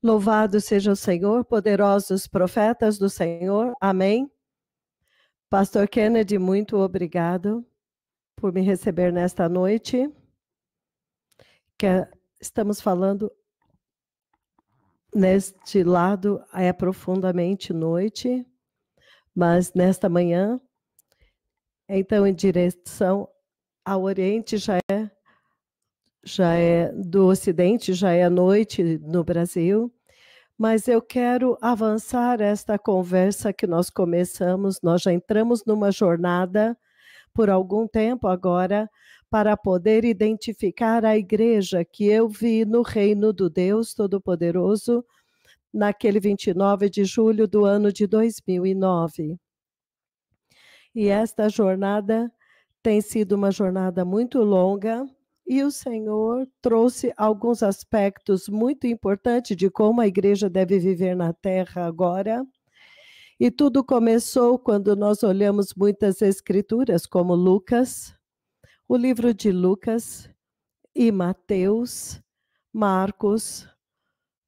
Louvado seja o Senhor, poderosos profetas do Senhor. Amém. Pastor Kennedy, muito obrigado por me receber nesta noite. Estamos falando neste lado, é profundamente noite, mas nesta manhã, então em direção ao Oriente já é do Ocidente, já é noite no Brasil. Mas eu quero avançar esta conversa que nós começamos. Nós já entramos numa jornada por algum tempo agora para poder identificar a igreja que eu vi no reino do Deus Todo-Poderoso naquele 29 de julho do ano de 2009. E esta jornada tem sido uma jornada muito longa. E o Senhor trouxe alguns aspectos muito importantes de como a igreja deve viver na terra agora. E tudo começou quando nós olhamos muitas escrituras, como Lucas, o livro de Lucas e Mateus, Marcos,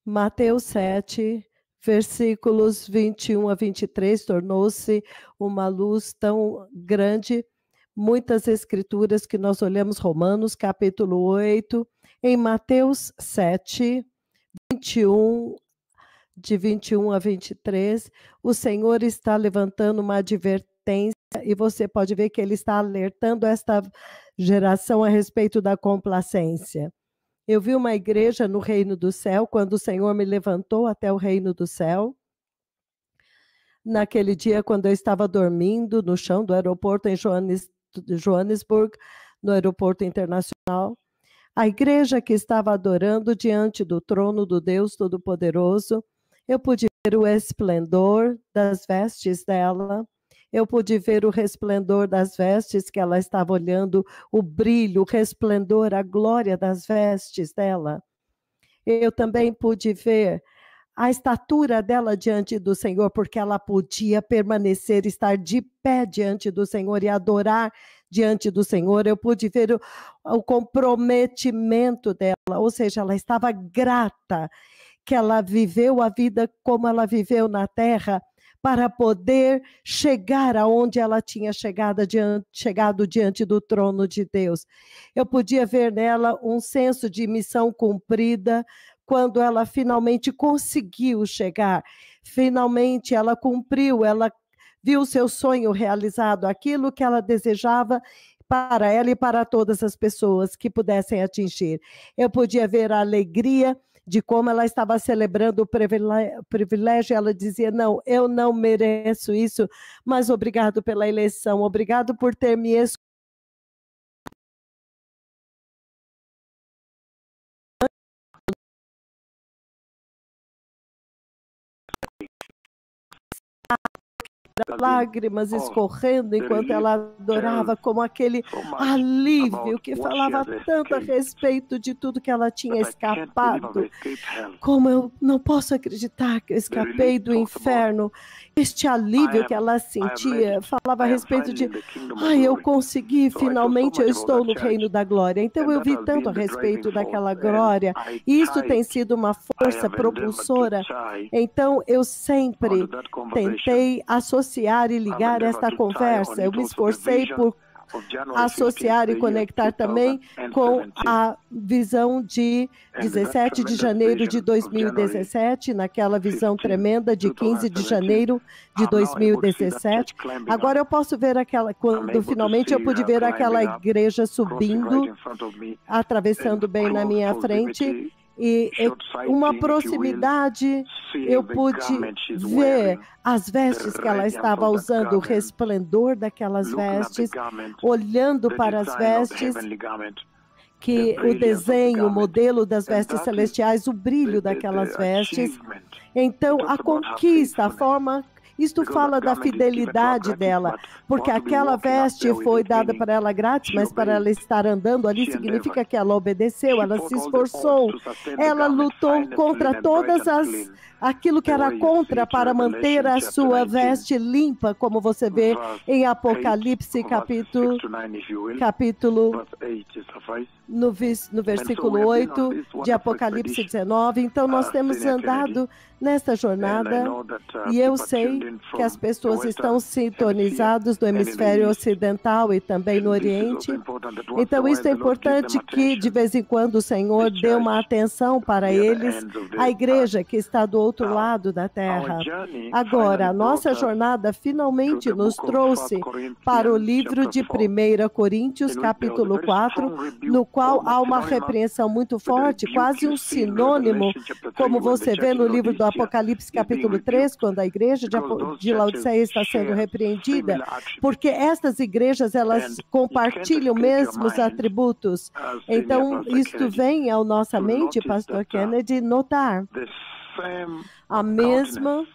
Mateus 7, versículos 21 a 23, tornou-se uma luz tão grande. Muitas escrituras que nós olhamos, Romanos capítulo 8, em Mateus 7, 21, de 21 a 23, o Senhor está levantando uma advertência e você pode ver que ele está alertando esta geração a respeito da complacência. Eu vi uma igreja no reino do céu, quando o Senhor me levantou até o reino do céu. Naquele dia, quando eu estava dormindo no chão do aeroporto em Joanesburgo, no aeroporto internacional, a igreja que estava adorando diante do trono do Deus Todo-Poderoso, eu pude ver o esplendor das vestes dela, eu pude ver o resplendor das vestes que ela estava olhando, o brilho, o resplendor, a glória das vestes dela. Eu também pude ver a estatura dela diante do Senhor, porque ela podia permanecer, estar de pé diante do Senhor e adorar diante do Senhor. Eu pude ver o comprometimento dela, ou seja, ela estava grata que ela viveu a vida como ela viveu na terra, para poder chegar aonde ela tinha chegado diante do trono de Deus. Eu podia ver nela um senso de missão cumprida, quando ela finalmente conseguiu chegar, finalmente ela cumpriu, ela viu o seu sonho realizado, aquilo que ela desejava para ela e para todas as pessoas que pudessem atingir. Eu podia ver a alegria de como ela estava celebrando o privilégio, ela dizia, não, eu não mereço isso, mas obrigado pela eleição, obrigado por ter me escolhido. Lágrimas escorrendo enquanto ela adorava, como aquele alívio que falava tanto a respeito de tudo que ela tinha escapado. Como eu não posso acreditar que eu escapei do inferno. Este alívio que ela sentia falava a respeito de, eu consegui, finalmente eu estou no reino da glória. Então eu vi tanto a respeito daquela glória, e isso tem sido uma força propulsora. Então eu sempre tentei associar e ligar esta conversa. Eu me esforcei por associar e conectar também com a visão de 17 de janeiro de 2017, naquela visão tremenda de 15 de janeiro de 2017. Agora eu posso ver quando finalmente eu pude ver aquela igreja subindo, atravessando bem na minha frente, e uma proximidade, eu pude ver as vestes que ela estava usando, o resplendor daquelas vestes, olhando para as vestes, que o desenho, o modelo das vestes celestiais, o brilho daquelas vestes. Então, a conquista, a forma Isto fala da fidelidade dela, porque aquela veste foi dada para ela grátis, mas para ela estar andando ali significa que ela obedeceu, ela se esforçou, ela lutou contra todas aquilo que era contra para manter a sua veste limpa, como você vê em Apocalipse capítulo no versículo 8 de Apocalipse 19. Então nós temos andado nesta jornada e eu sei que as pessoas estão sintonizadas no hemisfério ocidental e também no Oriente. Então isso é importante que de vez em quando o Senhor dê uma atenção para eles, a igreja que está do outro lado da terra. Agora, a nossa jornada finalmente nos trouxe para o livro de 1 Coríntios, capítulo 4, no qual há uma repreensão muito forte, quase um sinônimo, como você vê no livro do Apocalipse, capítulo 3, quando a igreja de Laodiceia está sendo repreendida, porque estas igrejas, elas compartilham mesmos atributos. Então, isto vem à nossa mente, Pastor Kennedy, notar a mesma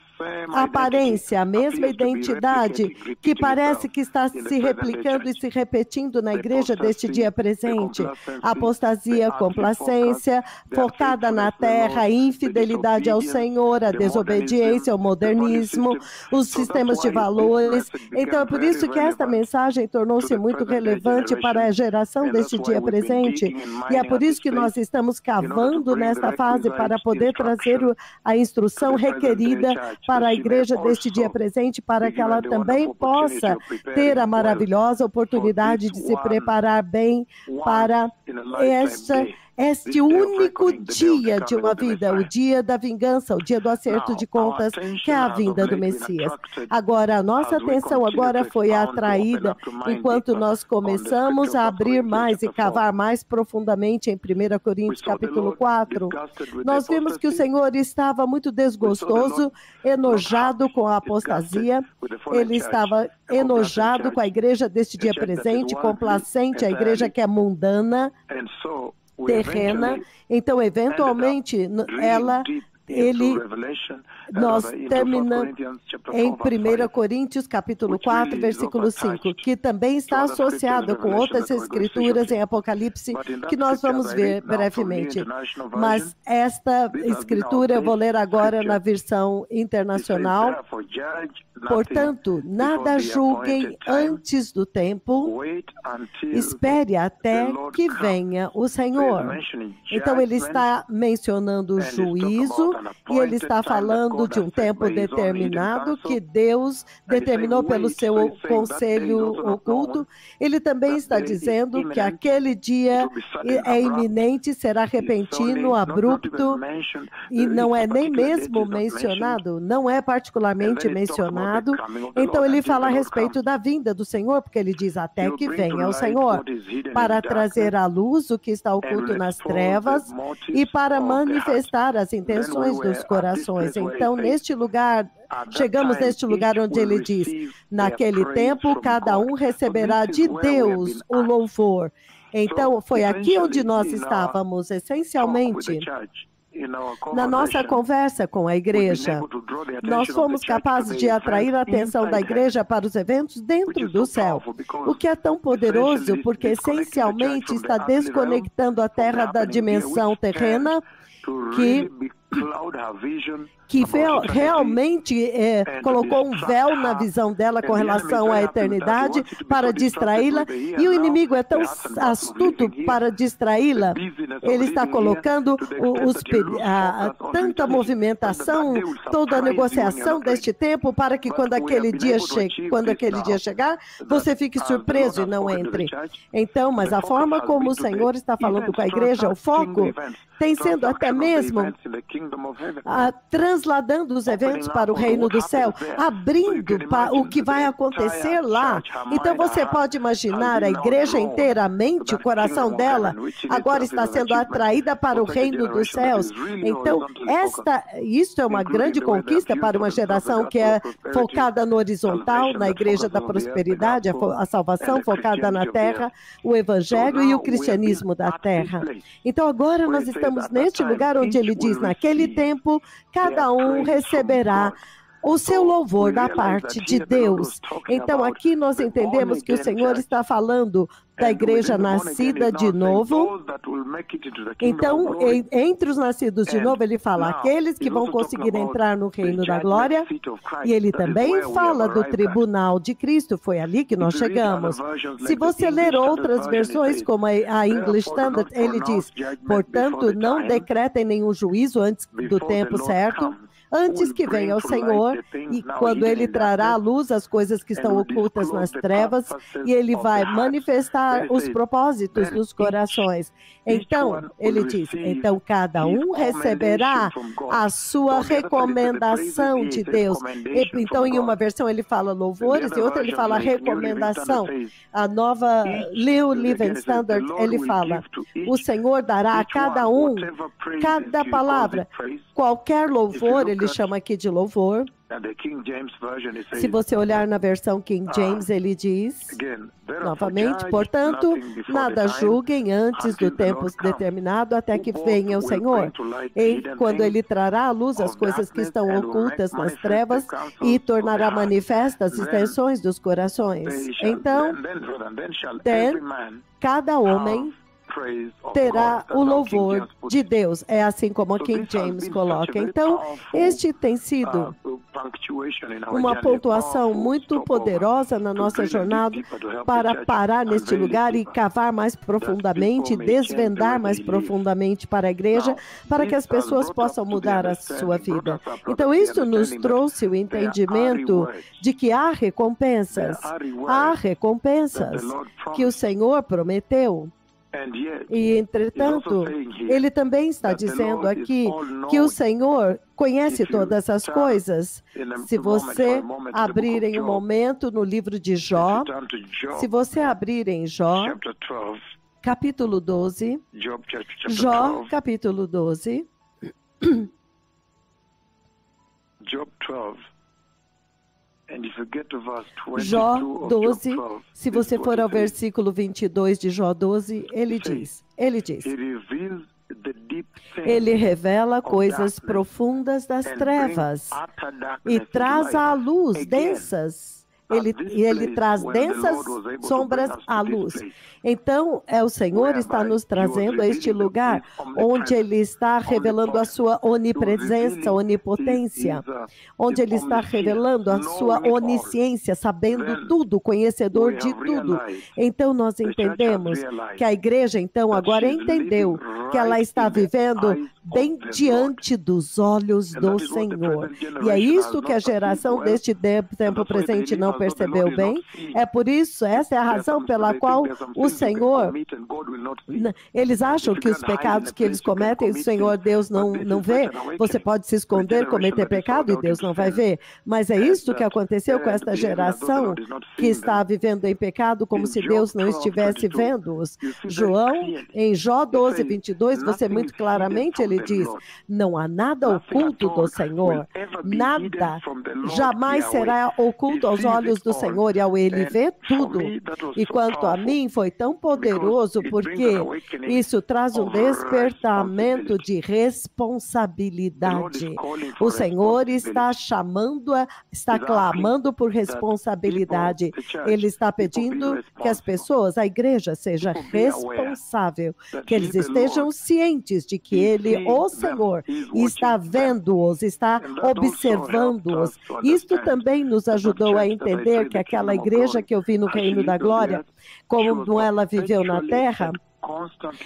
aparência, a mesma identidade que parece que está se replicando e se repetindo na igreja deste dia presente. Apostasia, complacência, focada na terra, infidelidade ao Senhor, a desobediência, o modernismo, os sistemas de valores. Então é por isso que esta mensagem tornou-se muito relevante para a geração deste dia presente. E é por isso que nós estamos cavando nesta fase para poder trazer a instrução requerida para a igreja deste dia presente, para que ela também possa ter a maravilhosa oportunidade de se preparar bem para este único dia de uma vida, o dia da vingança, o dia do acerto de contas, que é a vinda do Messias. Agora, a nossa atenção agora foi atraída, enquanto nós começamos a abrir mais e cavar mais profundamente em 1 Coríntios capítulo 4, nós vimos que o Senhor estava muito desgostoso, enojado com a apostasia, ele estava enojado com a igreja deste dia presente, complacente, a igreja que é mundana, terrena. Então, eventualmente, nós terminamos em 1 Coríntios, capítulo 4, versículo 5, que também está associado com outras escrituras em Apocalipse, que nós vamos ver brevemente. Mas esta escritura eu vou ler agora na versão internacional. Portanto, nada julguem antes do tempo, espere até que venha o Senhor. Então, ele está mencionando o juízo e ele está falando de um tempo determinado que Deus determinou pelo seu conselho oculto. Ele também está dizendo que aquele dia é iminente, será repentino, abrupto, e não é nem mesmo mencionado, não é particularmente mencionado. Então ele fala a respeito da vinda do Senhor, porque ele diz até que venha o Senhor, para trazer à luz o que está oculto nas trevas e para manifestar as intenções dos corações. Então, neste lugar, chegamos neste lugar onde ele diz, naquele tempo cada um receberá de Deus o louvor. Então, foi aqui onde nós estávamos, essencialmente. Na nossa conversa com a igreja, nós fomos capazes de atrair a atenção da igreja para os eventos dentro do céu, o que é tão poderoso porque essencialmente está desconectando a terra da dimensão terrena que realmente colocou um véu na visão dela com relação à eternidade para distraí-la, e o inimigo é tão astuto para distraí-la, ele está colocando tanta movimentação, toda a negociação deste tempo para que quando aquele dia chegar, você fique surpreso e não entre. Então, mas a forma como o Senhor está falando com a igreja, o foco tem sendo até mesmo trasladando os eventos para o reino do céu, abrindo para o que vai acontecer lá. Então você pode imaginar a igreja inteiramente, o coração dela, agora está sendo atraída para o reino dos céus. Então, isto é uma grande conquista para uma geração que é focada no horizontal, na igreja da prosperidade, a salvação focada na terra, o evangelho e o cristianismo da terra. Então agora nós estamos neste lugar onde ele diz, naquele tempo, cada um receberá o seu louvor da parte de Deus. Então, aqui nós entendemos que o Senhor está falando da igreja nascida de novo. Então, entre os nascidos de novo, ele fala aqueles que vão conseguir entrar no reino da glória. E ele também fala do tribunal de Cristo. Foi ali que nós chegamos. Se você ler outras versões, como a English Standard, ele diz, portanto, não decretem nenhum juízo antes do tempo certo, antes que venha o Senhor, e quando Ele trará à luz as coisas que estão ocultas nas trevas, e Ele vai manifestar os propósitos dos corações. Então, ele diz, então cada um receberá a sua recomendação de Deus. Então, em uma versão ele fala louvores, e outra ele fala recomendação. A nova New Living Standard, ele fala, o Senhor dará a cada um, cada palavra, qualquer louvor, ele chama aqui de louvor. Se você olhar na versão King James, ele diz, novamente, portanto, nada julguem antes do tempo determinado até que venha o Senhor. E quando Ele trará à luz as coisas que estão ocultas nas trevas e tornará manifestas as intenções dos corações. Então, cada homem terá o louvor de Deus. É assim como o King James coloca. Então, este tem sido uma pontuação muito poderosa na nossa jornada para parar neste lugar e cavar mais profundamente, desvendar mais profundamente para a igreja, para que as pessoas possam mudar a sua vida. Então, isso nos trouxe o entendimento de que há recompensas que o Senhor prometeu. E, entretanto, ele também está dizendo aqui que o Senhor conhece todas as coisas. Se você abrir em um momento no livro de Jó, se você abrir em Jó, capítulo 12, Jó, capítulo 12, Jó 12, se você for ao versículo 22 de Jó 12, ele diz, ele revela coisas profundas das trevas e traz à luz densas. Ele traz densas sombras à luz. Então, o Senhor está nos trazendo a este lugar onde Ele está revelando a sua onipresença, onipotência, onde Ele está revelando a sua onisciência, sabendo tudo, conhecedor de tudo. Então, nós entendemos que a igreja, então, agora entendeu que ela está vivendo bem diante dos olhos do Senhor. E é isso que a geração deste tempo presente não percebeu bem. É por isso, essa é a razão pela qual o Senhor, eles acham que os pecados que eles cometem, o Senhor Deus não vê. Você pode se esconder, cometer pecado e Deus não vai ver. Mas é isso que aconteceu com esta geração que está vivendo em pecado como se Deus não estivesse vendo-os. João, em Jó 12, 22, você muito claramente, ele diz, não há nada oculto do Senhor, nada jamais será oculto aos olhos do Senhor, e ao Ele ver tudo. E quanto a mim, foi tão poderoso, porque isso traz um despertamento de responsabilidade. O Senhor está está clamando por responsabilidade. Ele está pedindo que as pessoas, a igreja, seja responsável, que eles estejam cientes de que Ele, o Senhor, está vendo-os, está observando-os. Isto também nos ajudou a entender que aquela igreja que eu vi no Reino da Glória, como ela viveu na terra,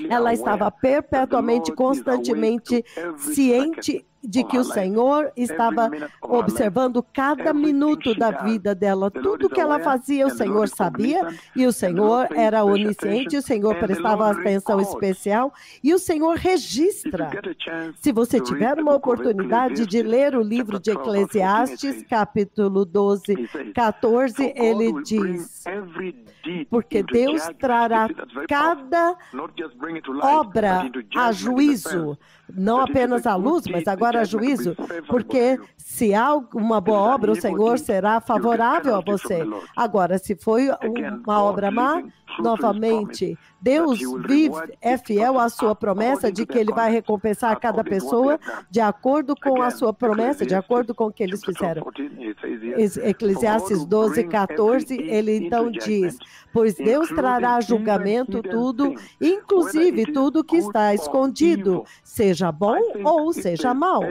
ela estava perpetuamente, constantemente ciente de que o Senhor estava observando cada minuto da vida dela. Tudo que ela fazia, o Senhor sabia, e o Senhor era onisciente, o Senhor prestava atenção especial, e o Senhor registra. Se você tiver uma oportunidade de ler o livro de Eclesiastes, capítulo 12, 14, ele diz, porque Deus trará cada obra a juízo, não apenas à luz, mas agora a juízo, porque Se há uma boa obra, o Senhor será favorável a você. Agora, se foi uma obra má, novamente, Deus é fiel à sua promessa de que Ele vai recompensar cada pessoa de acordo com a sua promessa, de acordo com o que eles fizeram. Eclesiastes 12, 14, ele então diz: pois Deus trará julgamento tudo, inclusive tudo que está escondido, seja bom ou seja mau.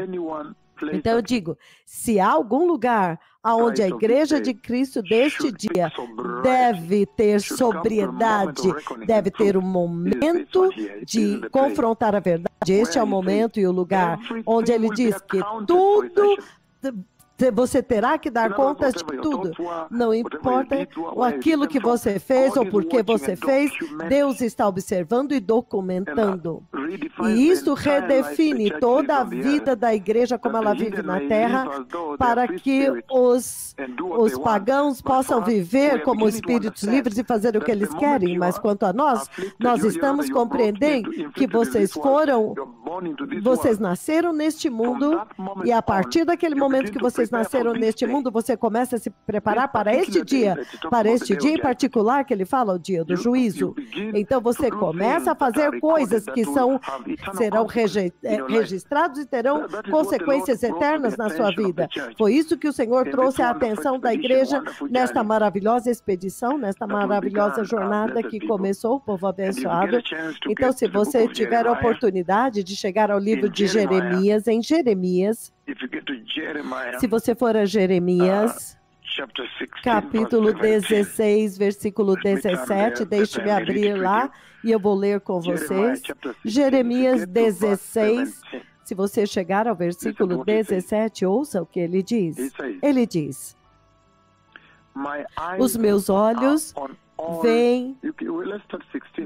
Então eu digo, se há algum lugar onde a Igreja de Cristo deste dia deve ter sobriedade, deve ter um momento de confrontar a verdade, este é o momento e o lugar onde ele diz que tudo... Você terá que dar contas de tudo. Não importa aquilo que você fez ou por que você fez, Deus está observando e documentando. E isso redefine toda a vida da igreja como ela vive na terra, para que os pagãos possam viver como espíritos livres e fazer o que eles querem. Mas quanto a nós, nós estamos compreendendo que vocês nasceram neste mundo, e a partir daquele momento que vocês nasceram neste mundo, você começa a se preparar para este dia em particular, que ele fala, o dia do juízo. Então você começa a fazer coisas que serão registrados e terão consequências eternas na sua vida. Foi isso que o Senhor trouxe à atenção da igreja nesta maravilhosa expedição, nesta maravilhosa jornada que começou, o povo abençoado. Então, se você tiver a oportunidade de chegar ao livro de Jeremias, em Jeremias, se você for a Jeremias, capítulo 16, versículo 17, deixe-me abrir lá e eu vou ler com vocês. Jeremias 16, se você chegar ao versículo 17, ouça o que ele diz. Ele diz: os meus olhos veem...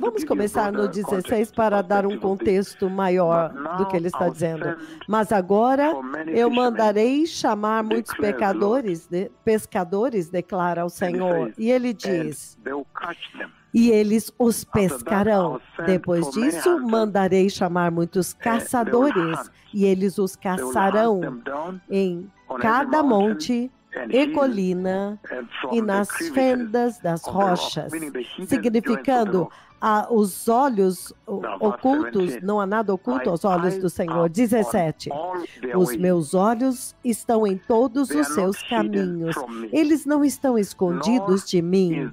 Vamos começar no 16 para dar um contexto maior do que ele está dizendo. Mas agora eu mandarei chamar muitos pescadores, declara o Senhor. E ele diz: e eles os pescarão. Depois disso, mandarei chamar muitos caçadores, e eles os caçarão em cada monte e colina e nas fendas das rochas, significando os olhos ocultos, não há nada oculto aos olhos do Senhor. 17. Os meus olhos estão em todos os seus caminhos, eles não estão escondidos de mim,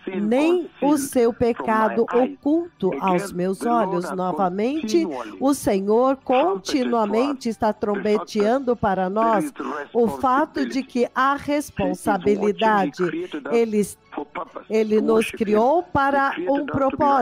nem o seu pecado oculto aos meus olhos. Novamente, o Senhor continuamente está trombeteando para nós o fato de que há responsabilidade. Ele nos criou para um propósito.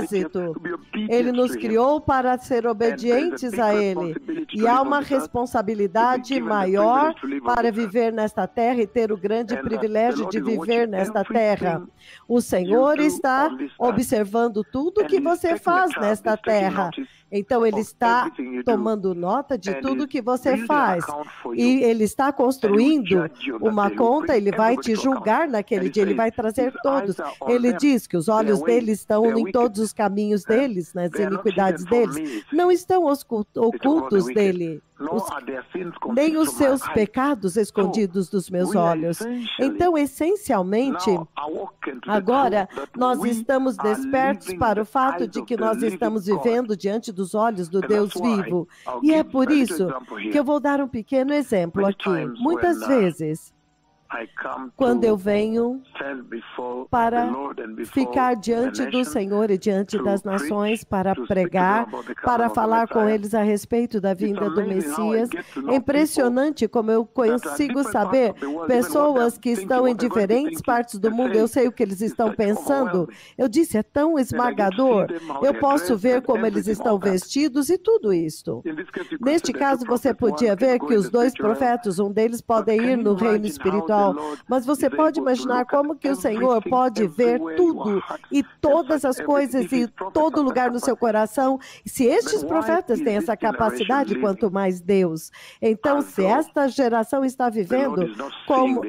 Ele nos criou para ser obedientes a Ele. E há uma responsabilidade maior para viver nesta terra e ter o grande privilégio de viver nesta terra. O Senhor está observando tudo que você faz nesta terra. Então, Ele está tomando nota de tudo que você faz. E Ele está construindo uma conta, Ele vai te julgar naquele dia, Ele vai trazer todos. Ele diz que os olhos dele estão em todos os caminhos deles, nas iniquidades deles. Não estão ocultos dele. Nem os seus pecados escondidos dos meus olhos. Então, essencialmente, agora nós estamos despertos para o fato de que nós estamos vivendo diante dos olhos do Deus vivo. E é por isso que eu vou dar um pequeno exemplo aqui. Muitas vezes, quando eu venho para ficar diante do Senhor e diante das nações para pregar, para falar com eles a respeito da vinda do Messias, é impressionante como eu consigo saber pessoas que estão em diferentes partes do mundo, eu sei o que eles estão pensando. Eu disse, é tão esmagador. Eu posso ver como eles estão vestidos e tudo isso. Neste caso, você podia ver que os dois profetas, um deles pode ir no reino espiritual sol. Mas você pode imaginar como que o Senhor pode ver tudo e todas as coisas e todo lugar no seu coração? Se estes profetas têm essa capacidade, quanto mais Deus. Então, se esta geração está vivendo como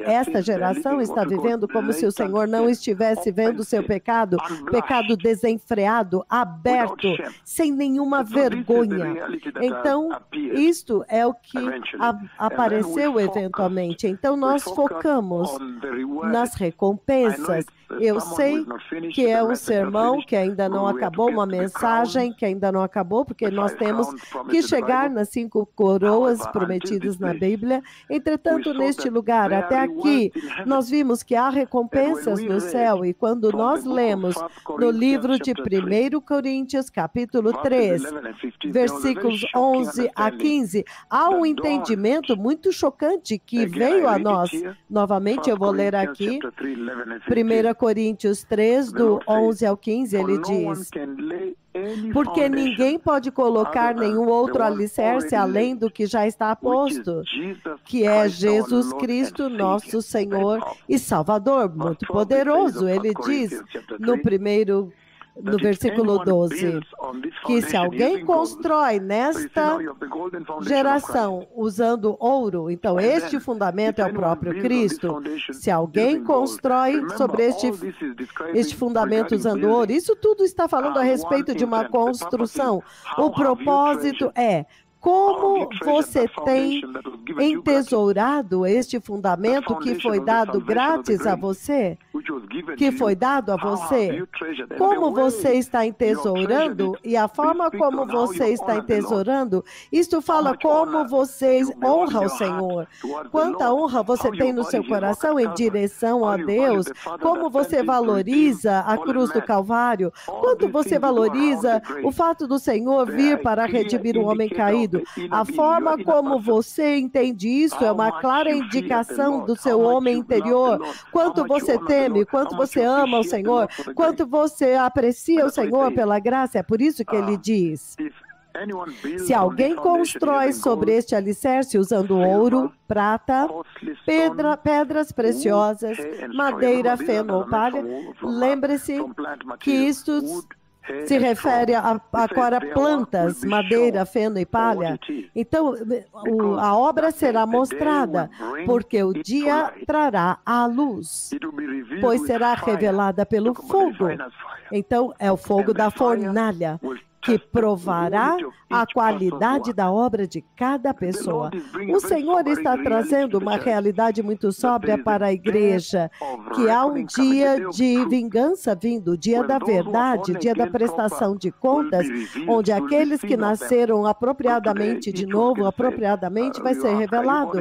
se o Senhor não estivesse vendo o seu pecado desenfreado, aberto, sem nenhuma vergonha. Então, isto é o que apareceu eventualmente. Então, nós focamos nas recompensas. Eu sei que é um sermão que ainda não acabou, uma mensagem que ainda não acabou, porque nós temos que chegar nas 5 coroas prometidas na Bíblia. Entretanto, neste lugar, até aqui, nós vimos que há recompensas no céu, e quando nós lemos no livro de 1 Coríntios, capítulo 3, versículos 11 a 15, há um entendimento muito chocante que veio a nós. Novamente, eu vou ler aqui, 1 Coríntios 3, do 11 ao 15, ele diz: porque ninguém pode colocar nenhum outro alicerce além do que já está posto, que é Jesus Cristo, nosso Senhor e Salvador. Muito poderoso. Ele diz no versículo 12, que se alguém constrói nesta geração usando ouro, então este fundamento é o próprio Cristo. Se alguém constrói sobre este fundamento usando ouro, isso tudo está falando a respeito de uma construção. O propósito é: como você tem entesourado este fundamento que foi dado grátis a você? Que foi dado a você? Como você está entesourando? E a forma como você está entesourando, isto fala como você honra o Senhor. Quanta honra você tem no seu coração em direção a Deus. Como você valoriza a cruz do Calvário. Quanto você valoriza o fato do Senhor vir para redimir o homem caído. A forma como você entende isso é uma clara indicação do seu homem interior. Quanto você teme, quanto você ama o Senhor, quanto você aprecia o Senhor pela graça. É por isso que ele diz: se alguém constrói sobre este alicerce usando ouro, prata, pedras preciosas, madeira, feno ou palha, lembre-se que isto se refere a agora plantas, madeira, feno e palha. Então, a obra será mostrada, porque o dia trará a luz, pois será revelada pelo fogo. Então, é o fogo da fornalha, que provará a qualidade da obra de cada pessoa. O Senhor está trazendo uma realidade muito sóbria para a igreja, que há um dia de vingança vindo, o dia da verdade, dia da prestação de contas, onde aqueles que nasceram apropriadamente de novo, apropriadamente, vai ser revelado.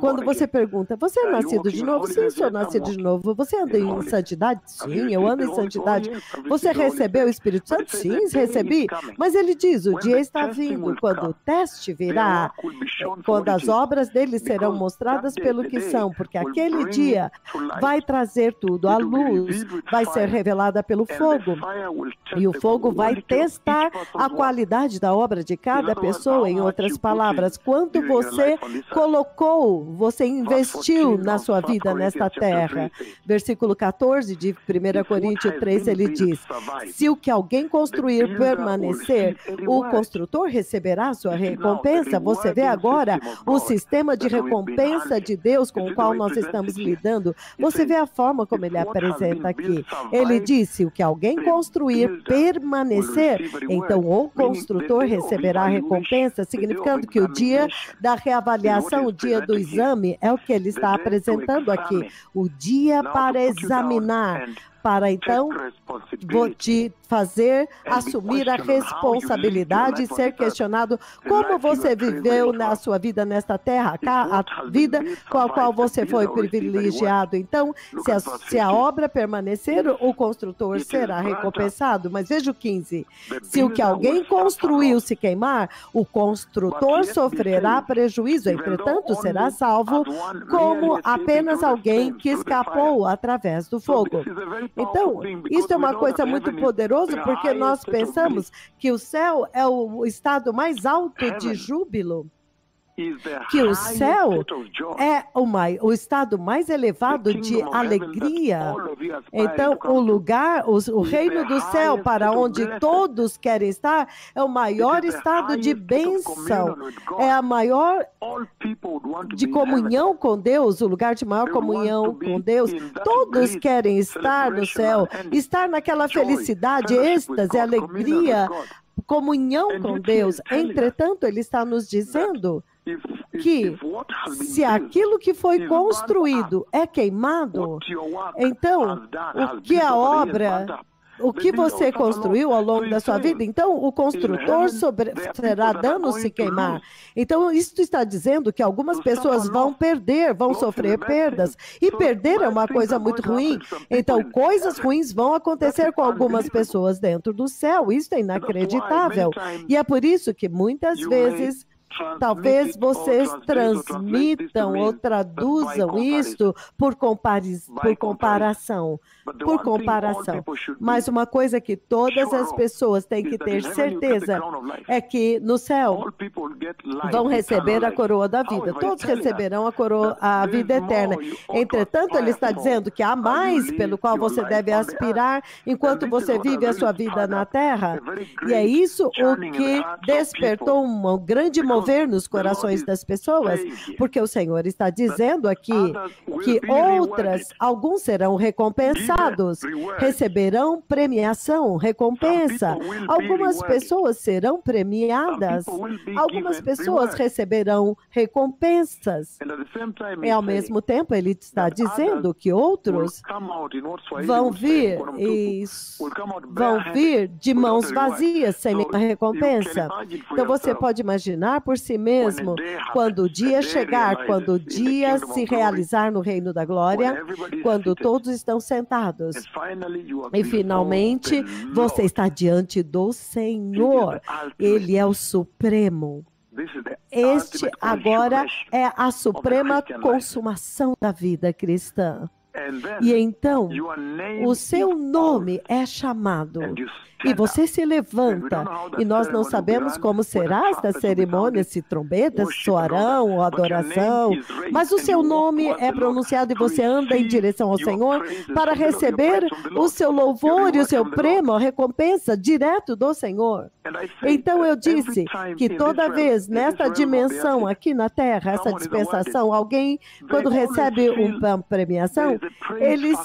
Quando você pergunta: você é nascido de novo? Sim, sou nascido de novo. Você anda em santidade? Sim, eu ando em santidade. Você recebeu o Espírito Santo? Sim, recebi. Mas ele diz: o dia está vindo, quando o teste virá, quando as obras dele serão mostradas pelo que são, porque aquele dia vai trazer tudo, a luz vai ser revelada pelo fogo, e o fogo vai testar a qualidade da obra de cada pessoa. Em outras palavras, quanto você colocou, você investiu na sua vida nesta terra. Versículo 14 de 1 Coríntios 3, ele diz: se o que alguém construir permanecer, o construtor receberá a sua recompensa. Você vê agora o sistema de recompensa de Deus com o qual nós estamos lidando. Você vê a forma como ele apresenta aqui. Ele disse: o que alguém construir permanecer, então o construtor receberá a recompensa, significando que o dia da reavaliação, o dia do exame, é o que ele está apresentando aqui. O dia para examinar, para então te fazer assumir a responsabilidade e ser questionado como você viveu na sua vida nesta terra, a vida com a qual você foi privilegiado. Então, se a obra permanecer, o construtor será recompensado. Mas veja o 15. Se o que alguém construiu se queimar, o construtor sofrerá prejuízo, entretanto será salvo como apenas alguém que escapou através do fogo. Então, isso é uma coisa muito poderosa, porque nós pensamos que o céu é o estado mais alto de júbilo. que o céu é o estado mais elevado de alegria. Então, o reino do céu, para onde todos querem estar, é o maior estado de bênção, é a maior de comunhão com Deus, o lugar de maior comunhão com Deus. Todos querem estar no céu, estar naquela felicidade, êxtase, alegria, comunhão com Deus. Entretanto, ele está nos dizendo que se aquilo que foi construído é queimado, então o que você construiu ao longo da sua vida, então o construtor será dano se queimar. Então isso está dizendo que algumas pessoas vão perder, vão sofrer perdas, e perder é uma coisa muito ruim. Então coisas ruins vão acontecer com algumas pessoas dentro do céu, isso é inacreditável. E é por isso que muitas vezes talvez vocês transmitam ou traduzam isso por comparação. Mas uma coisa que todas as pessoas têm que ter certeza é que no céu vão receber a coroa da vida. Todos receberão a vida eterna. Entretanto, ele está dizendo que há mais pelo qual você deve aspirar enquanto você vive a sua vida na terra. E é isso o que despertou um grande mover nos corações das pessoas, porque o Senhor está dizendo aqui que alguns serão recompensados, receberão premiação, recompensa. Algumas pessoas serão premiadas, algumas pessoas receberão recompensas. E ao mesmo tempo ele está dizendo que outros vão vir de mãos vazias, sem nenhuma recompensa. Então você pode imaginar por si mesmo, quando o dia chegar, quando o dia se realizar no reino da glória, quando todos estão sentados, e finalmente você está diante do Senhor. Ele é o Supremo. Este agora é a suprema consumação da vida cristã. E então, o seu nome é chamado. E você se levanta, e nós não sabemos como será esta cerimônia, se trombetas soarão, ou adoração, mas o seu nome é pronunciado e você anda em direção ao Senhor para receber o seu louvor e o seu prêmio, a recompensa direto do Senhor. Então eu disse que toda vez nesta dimensão aqui na Terra, essa dispensação, alguém quando recebe uma premiação, eles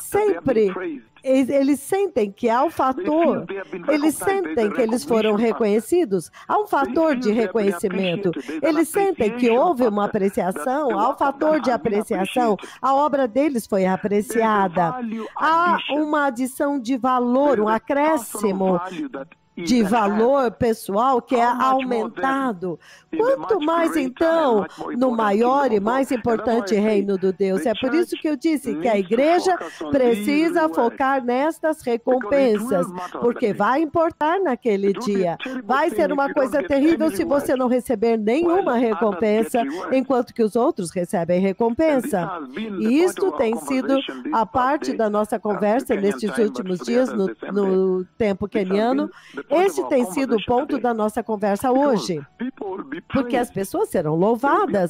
sentem que há um fator, eles sentem que eles foram reconhecidos, há um fator de reconhecimento, eles sentem que houve uma apreciação, há um fator de apreciação, a obra deles foi apreciada, há uma adição de valor, um acréscimo de valor pessoal que é aumentado. Quanto mais, então, no maior e mais importante reino do Deus. É por isso que eu disse que a igreja precisa focar nestas recompensas, porque vai importar naquele dia. Vai ser uma coisa terrível se você não receber nenhuma recompensa, enquanto que os outros recebem recompensa. E isto tem sido a parte da nossa conversa nestes últimos dias, no tempo queniano. Este tem sido o ponto da nossa conversa hoje, porque as pessoas serão louvadas,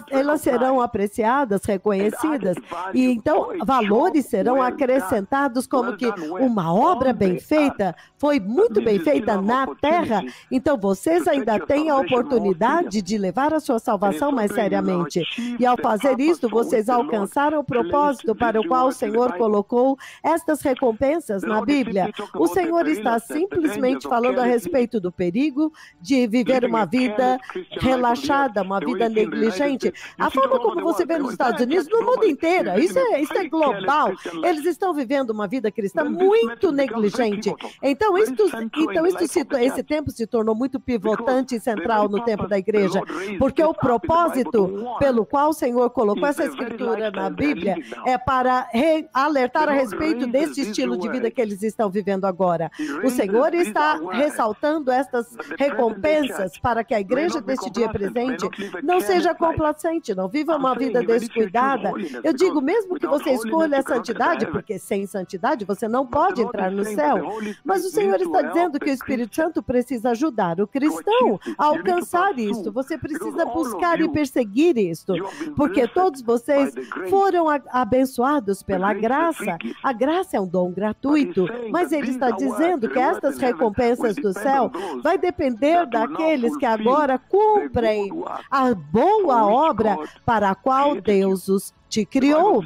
elas serão apreciadas, reconhecidas, e então valores serão acrescentados como que uma obra bem feita, foi muito bem feita na terra, então vocês ainda têm a oportunidade de levar a sua salvação mais seriamente, e ao fazer isso, vocês alcançaram o propósito para o qual o Senhor colocou estas recompensas na Bíblia. O Senhor está simplesmente falando a respeito do perigo de viver uma vida relaxada, uma vida negligente. A forma como você vê nos Estados Unidos, no mundo inteiro, isso é global. Eles estão vivendo uma vida cristã muito negligente. Então esse tempo se tornou muito pivotante e central no tempo da igreja, porque o propósito pelo qual o Senhor colocou essa escritura na Bíblia é para alertar a respeito deste estilo de vida que eles estão vivendo agora. O Senhor está está ressaltando estas recompensas para que a igreja deste dia presente não seja complacente, não viva uma vida descuidada. Eu digo, mesmo que você escolha a santidade, porque sem santidade você não pode entrar no céu, mas o Senhor está dizendo que o Espírito Santo precisa ajudar o cristão a alcançar isto. Você precisa buscar e perseguir isto, porque todos vocês foram abençoados pela graça. A graça é um dom gratuito, mas ele está dizendo que estas recompensas do céu vai depender daqueles que agora cumprem a boa obra para a qual Deus os te criou.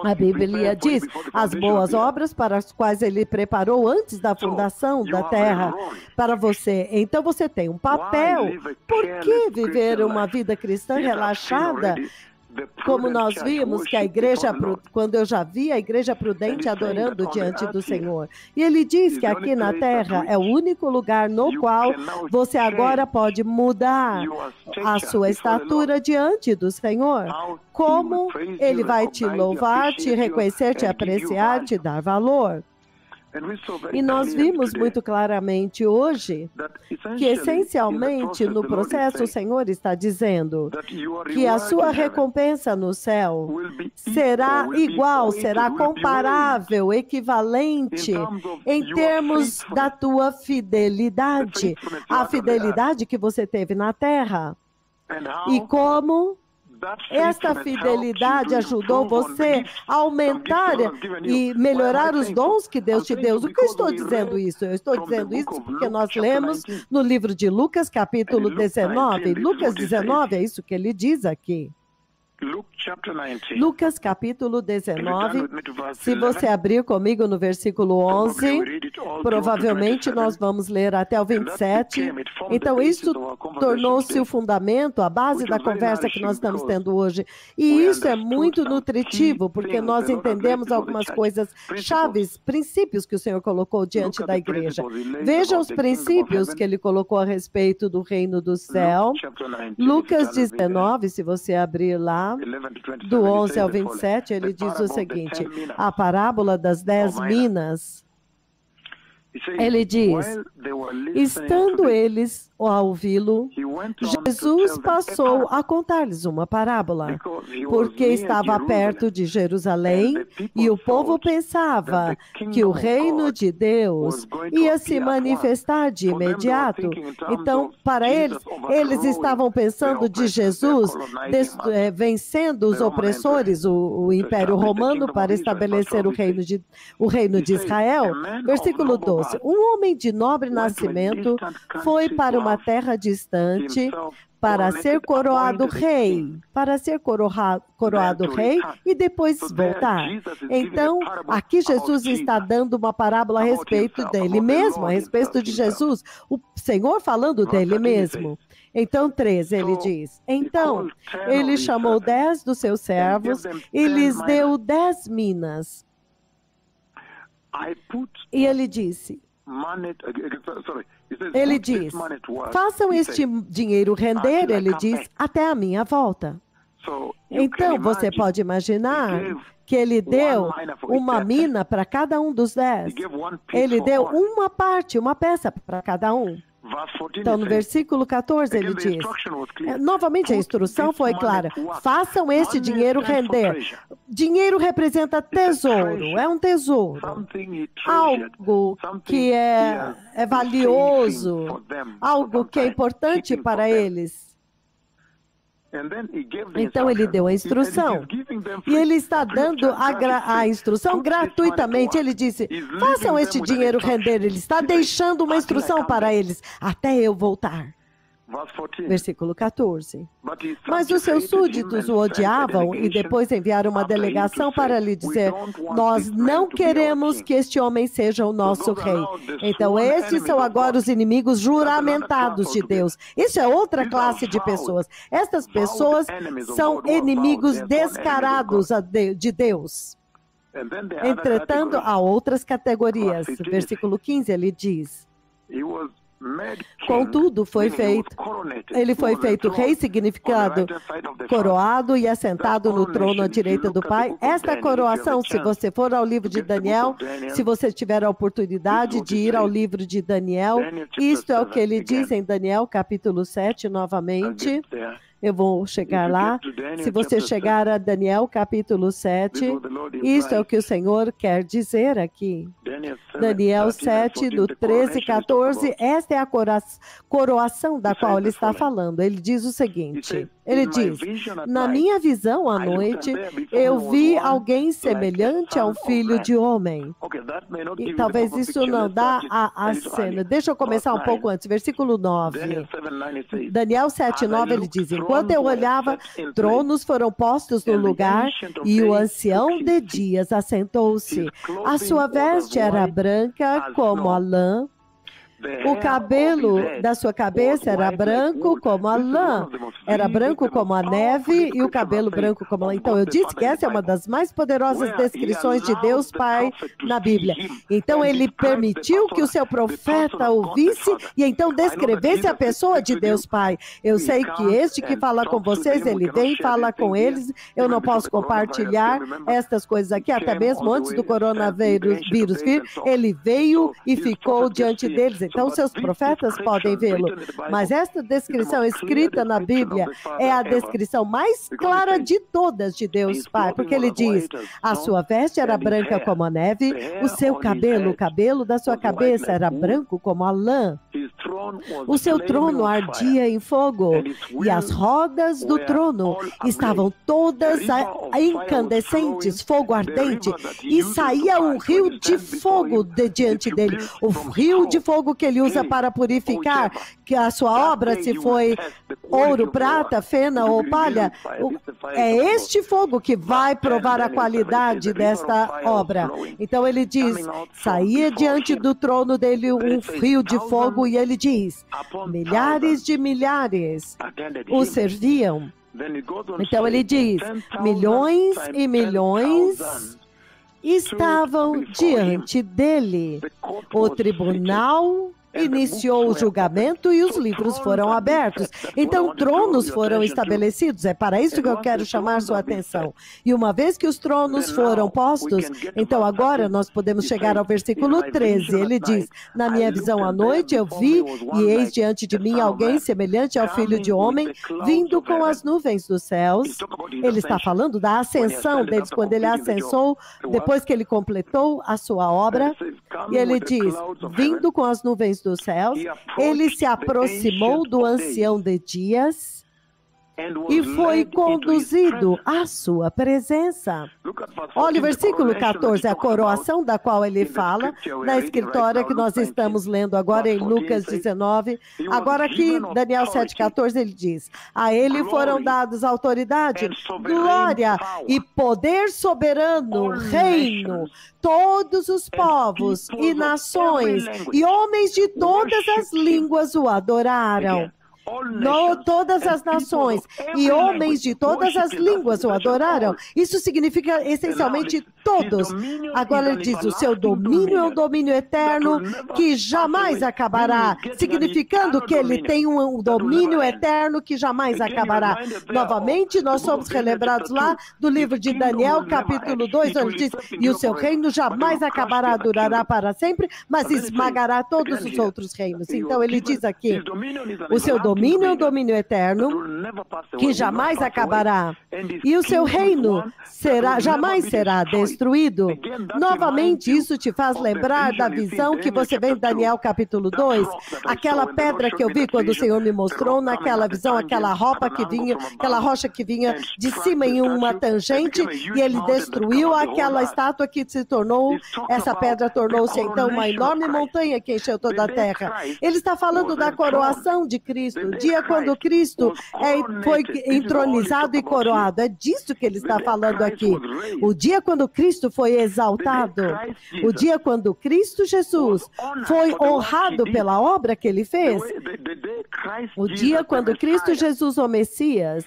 A Bíblia diz, as boas obras para as quais ele preparou antes da fundação da terra para você. Então você tem um papel. Por que viver uma vida cristã relaxada? Como nós vimos que a igreja, quando eu já vi a igreja prudente adorando diante do Senhor. E ele diz que aqui na terra é o único lugar no qual você agora pode mudar a sua estatura diante do Senhor. Como ele vai te louvar, te reconhecer, te apreciar, te dar valor. E nós vimos muito claramente hoje que, essencialmente, no processo, o Senhor está dizendo que a sua recompensa no céu será igual, será comparável, equivalente em termos da tua fidelidade, a fidelidade que você teve na terra. E como esta fidelidade ajudou você a aumentar e melhorar os dons que Deus te deu. O que eu estou dizendo isso? Eu estou dizendo isso porque nós lemos no livro de Lucas, capítulo 19. Lucas 19, é isso que ele diz aqui. Lucas capítulo 19, se você abrir comigo no versículo 11, provavelmente nós vamos ler até o 27. Então isso tornou-se o fundamento, a base da conversa que nós estamos tendo hoje. E isso é muito nutritivo, porque nós entendemos algumas coisas chaves, princípios que o Senhor colocou diante da igreja. Veja os princípios que ele colocou a respeito do reino do céu. Lucas 19, se você abrir lá, do 11 ao 27, ele diz o seguinte, a parábola das 10 minas. Ele diz, estando eles a ouvi-lo, Jesus passou a contar-lhes uma parábola, porque estava perto de Jerusalém e o povo pensava que o reino de Deus ia se manifestar de imediato. Então, para eles estavam pensando de Jesus vencendo os opressores, o Império Romano, para estabelecer o reino de Israel. Versículo 12. Um homem de nobre nascimento foi para uma terra distante para ser coroado rei, e depois voltar. Então, aqui Jesus está dando uma parábola a respeito dele mesmo, a respeito de Jesus, o Senhor falando dele mesmo. Então, 13, ele diz, então, ele chamou 10 dos seus servos e lhes deu 10 minas. E ele disse, façam este dinheiro render, ele diz, até a minha volta. Então, você pode imaginar que ele deu uma mina para cada um dos 10. Ele deu uma parte, uma peça para cada um. Então, no versículo 14, ele diz, novamente a instrução foi clara, façam este dinheiro render. Dinheiro representa tesouro, é um tesouro, algo que é valioso, algo que é importante para eles. Então ele deu a instrução, e ele está dando a instrução gratuitamente. Ele disse, façam este dinheiro render. Ele está deixando uma instrução para eles, até eu voltar. Versículo 14. Mas os seus súditos o odiavam e depois enviaram uma delegação para lhe dizer, nós não queremos que este homem seja o nosso rei. Então estes são agora os inimigos juramentados de Deus. Isso é outra classe de pessoas. Estas pessoas são inimigos descarados de Deus. Entretanto, há outras categorias. Versículo 15, ele diz, Contudo, ele foi feito rei, significado coroado e assentado no trono à direita do Pai. Esta coroação, se você for ao livro de Daniel, se você tiver a oportunidade de ir ao livro de Daniel, isto é o que ele diz em Daniel, capítulo 7, novamente. Eu vou chegar lá. Se você chegar a Daniel, capítulo 7, isso é o que o Senhor quer dizer aqui. Daniel 7, do 13 e 14, esta é a coroação da qual ele está falando. Ele diz o seguinte, ele diz, na minha visão à noite, eu vi alguém semelhante a um filho de homem. E talvez isso não dá a cena. Deixa eu começar um pouco antes, versículo 9. Daniel 7, 9, ele diz, enquanto eu olhava, tronos foram postos no lugar e o ancião de dias assentou-se. A sua veste era branca como a lã. O cabelo da sua cabeça era branco como a lã, era branco como a neve e o cabelo branco como a lã. Então, eu disse que essa é uma das mais poderosas descrições de Deus Pai na Bíblia. Então, ele permitiu que o seu profeta ouvisse e então descrevesse a pessoa de Deus Pai. Eu sei que este que fala com vocês, ele vem e fala com eles. Eu não posso compartilhar estas coisas aqui, até mesmo antes do coronavírus vir, ele veio e ficou diante deles. Então, seus profetas podem vê-lo. Mas esta descrição escrita na Bíblia é a descrição mais clara de todas de Deus Pai, porque ele diz, a sua veste era branca como a neve, o seu cabelo, o cabelo da sua cabeça era branco como a lã. O seu trono ardia em fogo, e as rodas do trono estavam todas incandescentes, fogo ardente, e saía um rio de fogo de diante dele. O rio de fogo que ele usa para purificar, que a sua obra, se foi ouro, prata, fena ou palha, é este fogo que vai provar a qualidade desta obra. Então ele diz, saía diante do trono dele um rio de fogo e ele diz, milhares de milhares o serviam. Então ele diz, milhões e milhões estavam diante dele. O tribunal iniciou o julgamento e os livros foram abertos. Então, tronos foram estabelecidos. É para isso que eu quero chamar sua atenção. E uma vez que os tronos foram postos, então agora nós podemos chegar ao versículo 13. Ele diz, na minha visão à noite eu vi, e eis diante de mim alguém semelhante ao Filho de Homem, vindo com as nuvens dos céus. Ele está falando da ascensão deles, quando ele ascensou, depois que ele completou a sua obra. E ele diz, vindo com as nuvens dos céus, ele se aproximou do ancião de dias e foi conduzido à sua presença. Olha o versículo 14, a coroação da qual ele fala, na escritória que nós estamos lendo agora em Lucas 19. Agora aqui, Daniel 7,14, ele diz, a ele foram dados autoridade, glória e poder soberano, reino, todos os povos e nações e homens de todas as línguas o adoraram. Todas as nações e homens de todas as línguas o adoraram. Isso significa essencialmente todos. Agora ele diz, o seu domínio é um domínio eterno que jamais acabará, significando que ele tem um domínio eterno que jamais acabará. Novamente, nós somos relembrados lá do livro de Daniel, capítulo 2, onde diz, e o seu reino jamais acabará, durará para sempre, mas esmagará todos os outros reinos. Então ele diz aqui, o seu domínio é um domínio eterno que jamais acabará. E o seu reino jamais será destruído. Novamente, isso te faz lembrar da visão que você vê em Daniel capítulo 2. Aquela pedra que eu vi quando o Senhor me mostrou naquela visão, aquela rocha que vinha de cima em uma tangente e ele destruiu aquela estátua que se tornou, essa pedra tornou-se então uma enorme montanha que encheu toda a terra. Ele está falando da coroação de Cristo. O dia quando Cristo foi entronizado e coroado. É disso que ele está falando aqui. O dia quando Cristo foi exaltado. O dia quando Cristo Jesus foi honrado pela obra que ele fez. O dia quando Cristo Jesus, o Messias,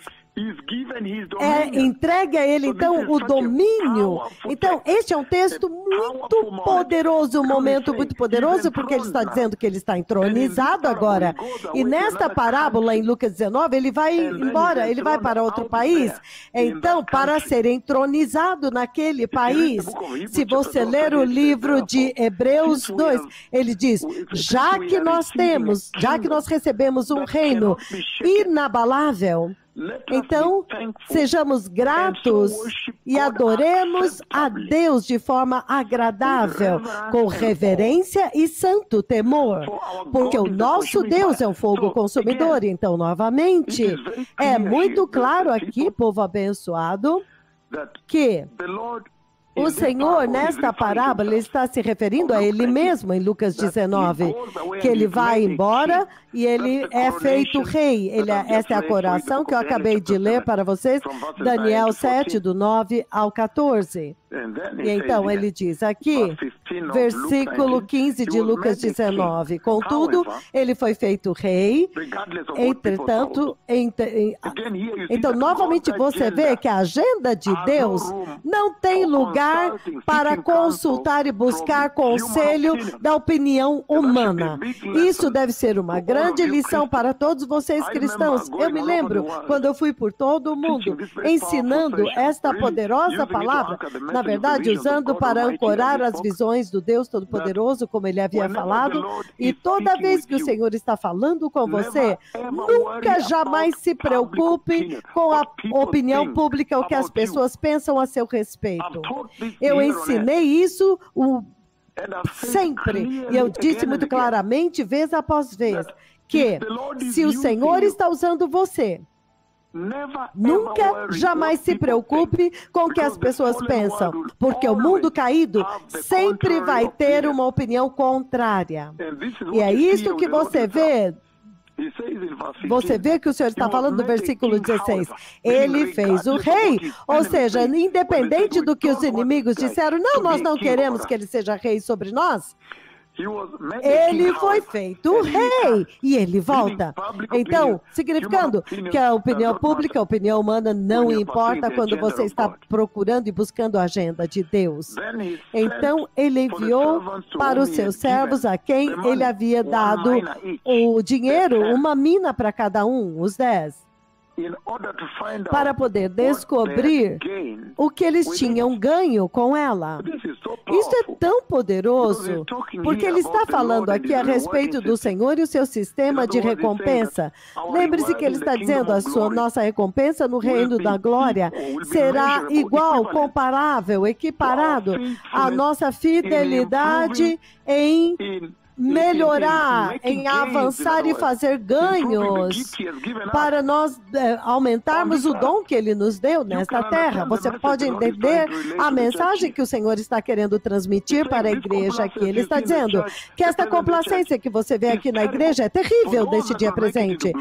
entregue a ele, então, o domínio. Então, este é um texto muito poderoso, um momento muito poderoso, porque ele está dizendo que ele está entronizado agora. E nesta parábola, em Lucas 19, ele vai embora, ele vai para outro país. Então, para ser entronizado naquele país, se você ler o livro de Hebreus 2, ele diz, já que nós recebemos um reino inabalável, então, sejamos gratos e adoremos a Deus de forma agradável, com reverência e santo temor, porque o nosso Deus é um fogo consumidor. Então, novamente, é muito claro aqui, povo abençoado, que o Senhor, nesta parábola, ele está se referindo a ele mesmo, em Lucas 19, que ele vai embora e ele é feito rei. Esta é a coração que eu acabei de ler para vocês, Daniel 7, do 9 ao 14. E então ele diz aqui, versículo 15 de Lucas 19, contudo, ele foi feito rei, entretanto, então novamente você vê que a agenda de Deus não tem lugar para consultar e buscar conselho da opinião humana. Isso deve ser uma grande lição para todos vocês cristãos. Eu me lembro quando eu fui por todo o mundo ensinando esta poderosa palavra, na verdade, usando para ancorar as visões do Deus Todo-Poderoso, como ele havia falado, e toda vez que o Senhor está falando com você, nunca jamais se preocupe com a opinião pública, o que as pessoas pensam a seu respeito. Eu ensinei isso sempre, e eu disse muito claramente, vez após vez, que se o Senhor está usando você, nunca, jamais se preocupe com o que as pessoas pensam, porque o mundo caído sempre vai ter uma opinião contrária. E é isso que você vê. Você vê que o Senhor está falando no versículo 16. Ele fez o rei, ou seja, independente do que os inimigos disseram, não, nós não queremos que ele seja rei sobre nós. Ele foi feito rei e ele volta. Então, significando que a opinião pública, a opinião humana não importa quando você está procurando e buscando a agenda de Deus. Então, ele enviou para os seus servos a quem ele havia dado o dinheiro, uma mina para cada um, os 10. Para poder descobrir o que eles tinham ganho com ela. Isso é tão poderoso, porque ele está falando aqui a respeito do Senhor e o seu sistema de recompensa. Lembre-se que ele está dizendo, nossa recompensa no reino da glória será igual, comparável, equiparado à nossa fidelidade em melhorar, em avançar e fazer ganhos para nós aumentarmos o dom que Ele nos deu nesta terra. Você pode entender a mensagem que o Senhor está querendo transmitir para a igreja aqui. Ele está dizendo que esta complacência que você vê aqui na igreja é terrível deste dia presente,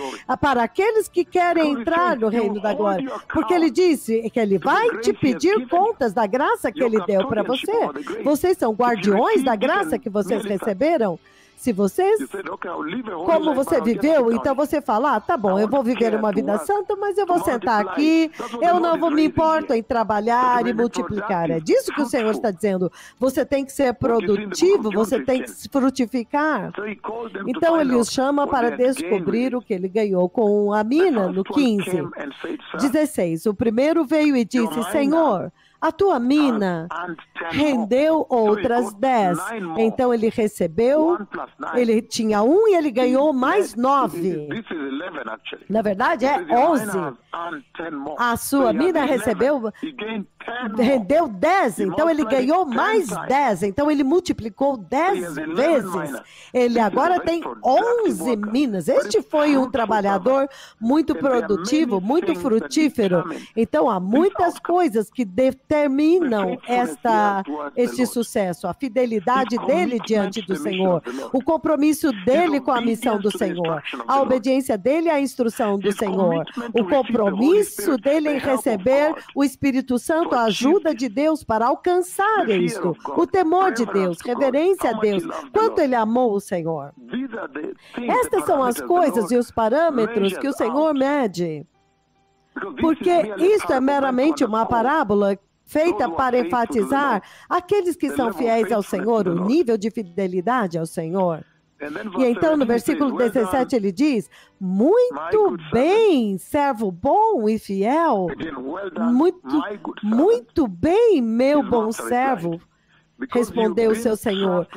para aqueles que querem entrar no reino da glória, porque Ele disse que Ele vai te pedir contas da graça que Ele deu para você. Vocês são guardiões da graça que vocês receberam. Se vocês, como você viveu, então você fala, tá bom, eu vou viver uma vida santa, mas eu vou sentar aqui, eu não vou me importo em trabalhar e multiplicar. É disso que o Senhor está dizendo. Você tem que ser produtivo, você tem que frutificar. Então ele os chama para descobrir o que ele ganhou com a mina no 15. 16. O primeiro veio e disse, Senhor, a tua mina rendeu outras 10. Então ele recebeu, ele tinha 1 e ele ganhou mais 9. Na verdade é 11. A sua mina rendeu 10, então ele ganhou mais 10. Então ele multiplicou 10 vezes. Ele agora tem 11 minas. Este foi um trabalhador muito produtivo, muito frutífero. Então há muitas coisas que determinam este sucesso, a fidelidade dele diante do Senhor, o compromisso dele com a missão do Senhor, a obediência dele à instrução do Senhor, o compromisso dele em receber o Espírito Santo, a ajuda de Deus para alcançar isto, o temor de Deus, reverência a Deus, quanto ele amou o Senhor. Estas são as coisas e os parâmetros que o Senhor mede Porque isto é meramente uma parábola feita para enfatizar aqueles que são fiéis ao Senhor, o nível de fidelidade ao Senhor. E então no versículo 17 ele diz, muito bem, servo bom e fiel, muito bem, meu bom servo, respondeu o seu Senhor,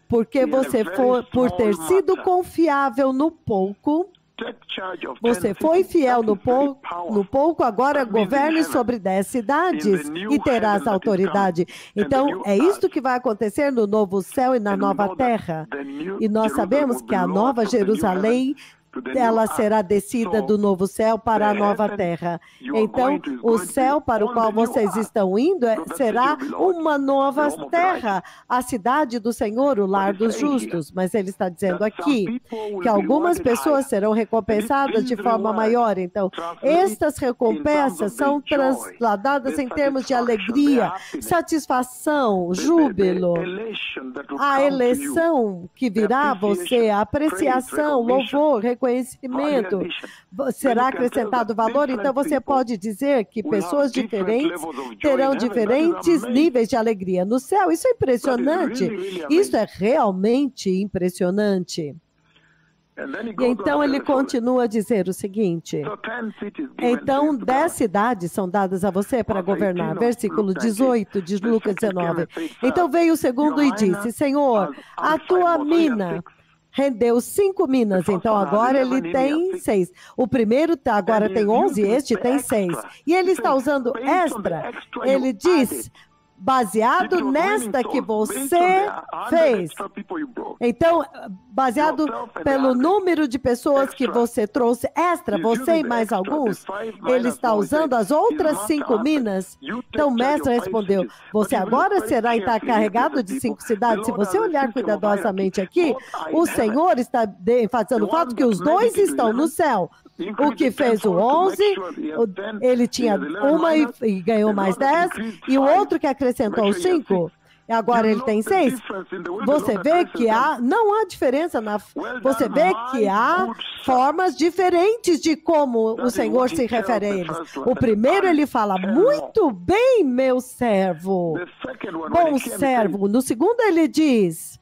porque você foi, por ter sido confiável no pouco, você foi fiel no pouco, agora governe sobre 10 cidades e terás autoridade. Então, é isto que vai acontecer no novo céu e na nova terra. E nós sabemos que a nova Jerusalém, ela será descida do novo céu para a nova terra. Então, o céu para o qual vocês estão indo será uma nova terra, a cidade do Senhor, o lar dos justos. Mas ele está dizendo aqui que algumas pessoas serão recompensadas de forma maior. Então, estas recompensas são transladadas em termos de alegria, satisfação, júbilo, a eleição que virá a você, a apreciação, louvor, reconhecimento, será acrescentado valor. Então você pode dizer que pessoas diferentes terão diferentes níveis de alegria no céu. Isso é impressionante. Isso é realmente impressionante. E então ele continua a dizer o seguinte, então 10 cidades são dadas a você para governar, versículo 18 de Lucas 19. Então veio o segundo e disse, Senhor, a tua mina rendeu 5 minas, então agora ele tem 6. O primeiro agora tem 11, este tem 6. E ele está usando extra. Ele diz, baseado nesta que você fez. Então, baseado pelo número de pessoas que você trouxe extra, você e mais alguns, ele está usando as outras 5 minas. Então, o mestre respondeu, você agora será encarregado de 5 cidades. Se você olhar cuidadosamente aqui, o Senhor está enfatizando o fato que os 2 estão no céu. O que fez o 11, ele tinha uma e ganhou mais 10, e o outro que acrescentou 5, agora ele tem 6. Você vê que não há diferença, você vê que há formas diferentes de como o Senhor se refere a eles. O primeiro ele fala, muito bem, meu servo, bom servo. No segundo ele diz...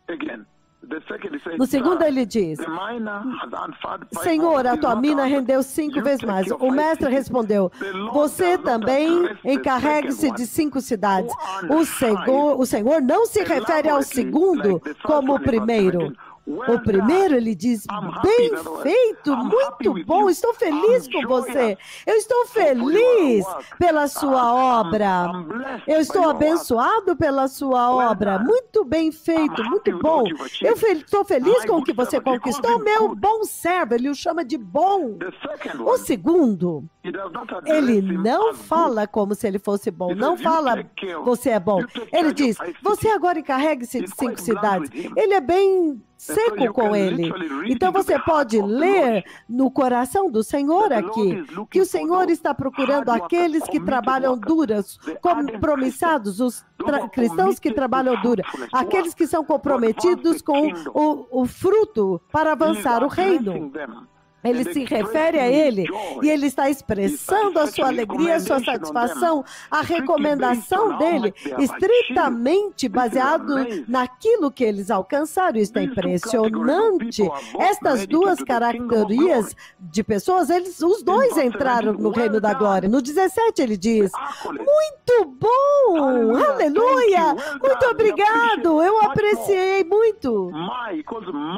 Senhor, a tua mina rendeu 5 vezes mais. O mestre respondeu, você também encarregue-se de 5 cidades. O Senhor não se refere ao segundo como o primeiro. O primeiro ele diz, bem feito, muito bom, estou feliz com você. Eu estou feliz pela sua obra. Eu estou abençoado pela sua obra. Muito bem feito, muito bom. Eu estou feliz com o que você conquistou, meu bom servo. Ele o chama de bom. O segundo, ele não fala como se ele fosse bom. Não fala, você é bom. Ele diz, você agora encarregue-se de 5 cidades. Ele é bem seco com ele. Então você pode ler no coração do Senhor aqui, que o Senhor está procurando aqueles que trabalham duras, compromissados, os cristãos que trabalham dura, aqueles que são comprometidos com o fruto para avançar o reino. Ele se refere a ele e ele está expressando a sua alegria, a sua satisfação, a recomendação dele, estritamente baseado naquilo que eles alcançaram. Isso é impressionante. Estas 2 categorias de pessoas, os 2 entraram no reino da glória. No 17 ele diz, muito bom, aleluia, muito obrigado, eu apreciei muito.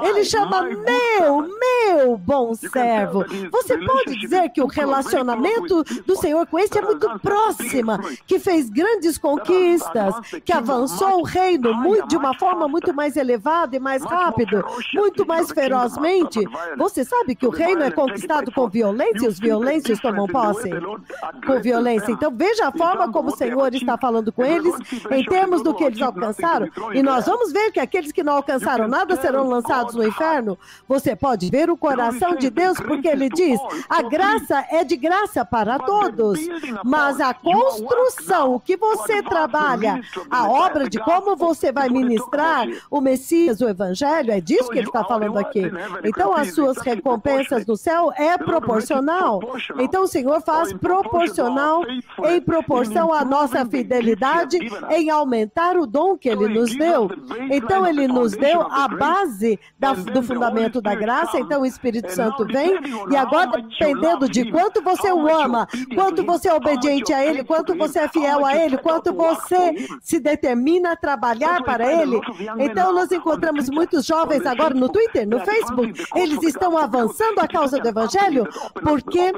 Ele chama meu bom servo. Você pode dizer que o relacionamento do Senhor com este é muito próxima, que fez grandes conquistas, que avançou o reino de uma forma muito mais elevada e mais rápido, muito mais ferozmente. Você sabe que o reino é conquistado com violência, e os violêncios tomam posse com violência. Então veja a forma como o Senhor está falando com eles em termos do que eles alcançaram. E nós vamos ver que aqueles que não alcançaram nada serão lançados no inferno. Você pode ver o coração de Deus, porque ele diz, a graça é de graça para todos, mas a construção, o que você trabalha, a obra de como você vai ministrar o Messias, o Evangelho, é disso que ele está falando aqui. Então, as suas recompensas no céu é proporcional. Então, o Senhor faz proporcional, em proporção à nossa fidelidade, em aumentar o dom que ele nos deu. Então, ele nos deu a base do fundamento da graça. Então, o Espírito Santo vem, e agora, dependendo de quanto você o ama, quanto você é obediente a ele, quanto você é fiel a ele, quanto você se determina a trabalhar para ele. Então, nós encontramos muitos jovens agora no Twitter, no Facebook, eles estão avançando a causa do Evangelho, porque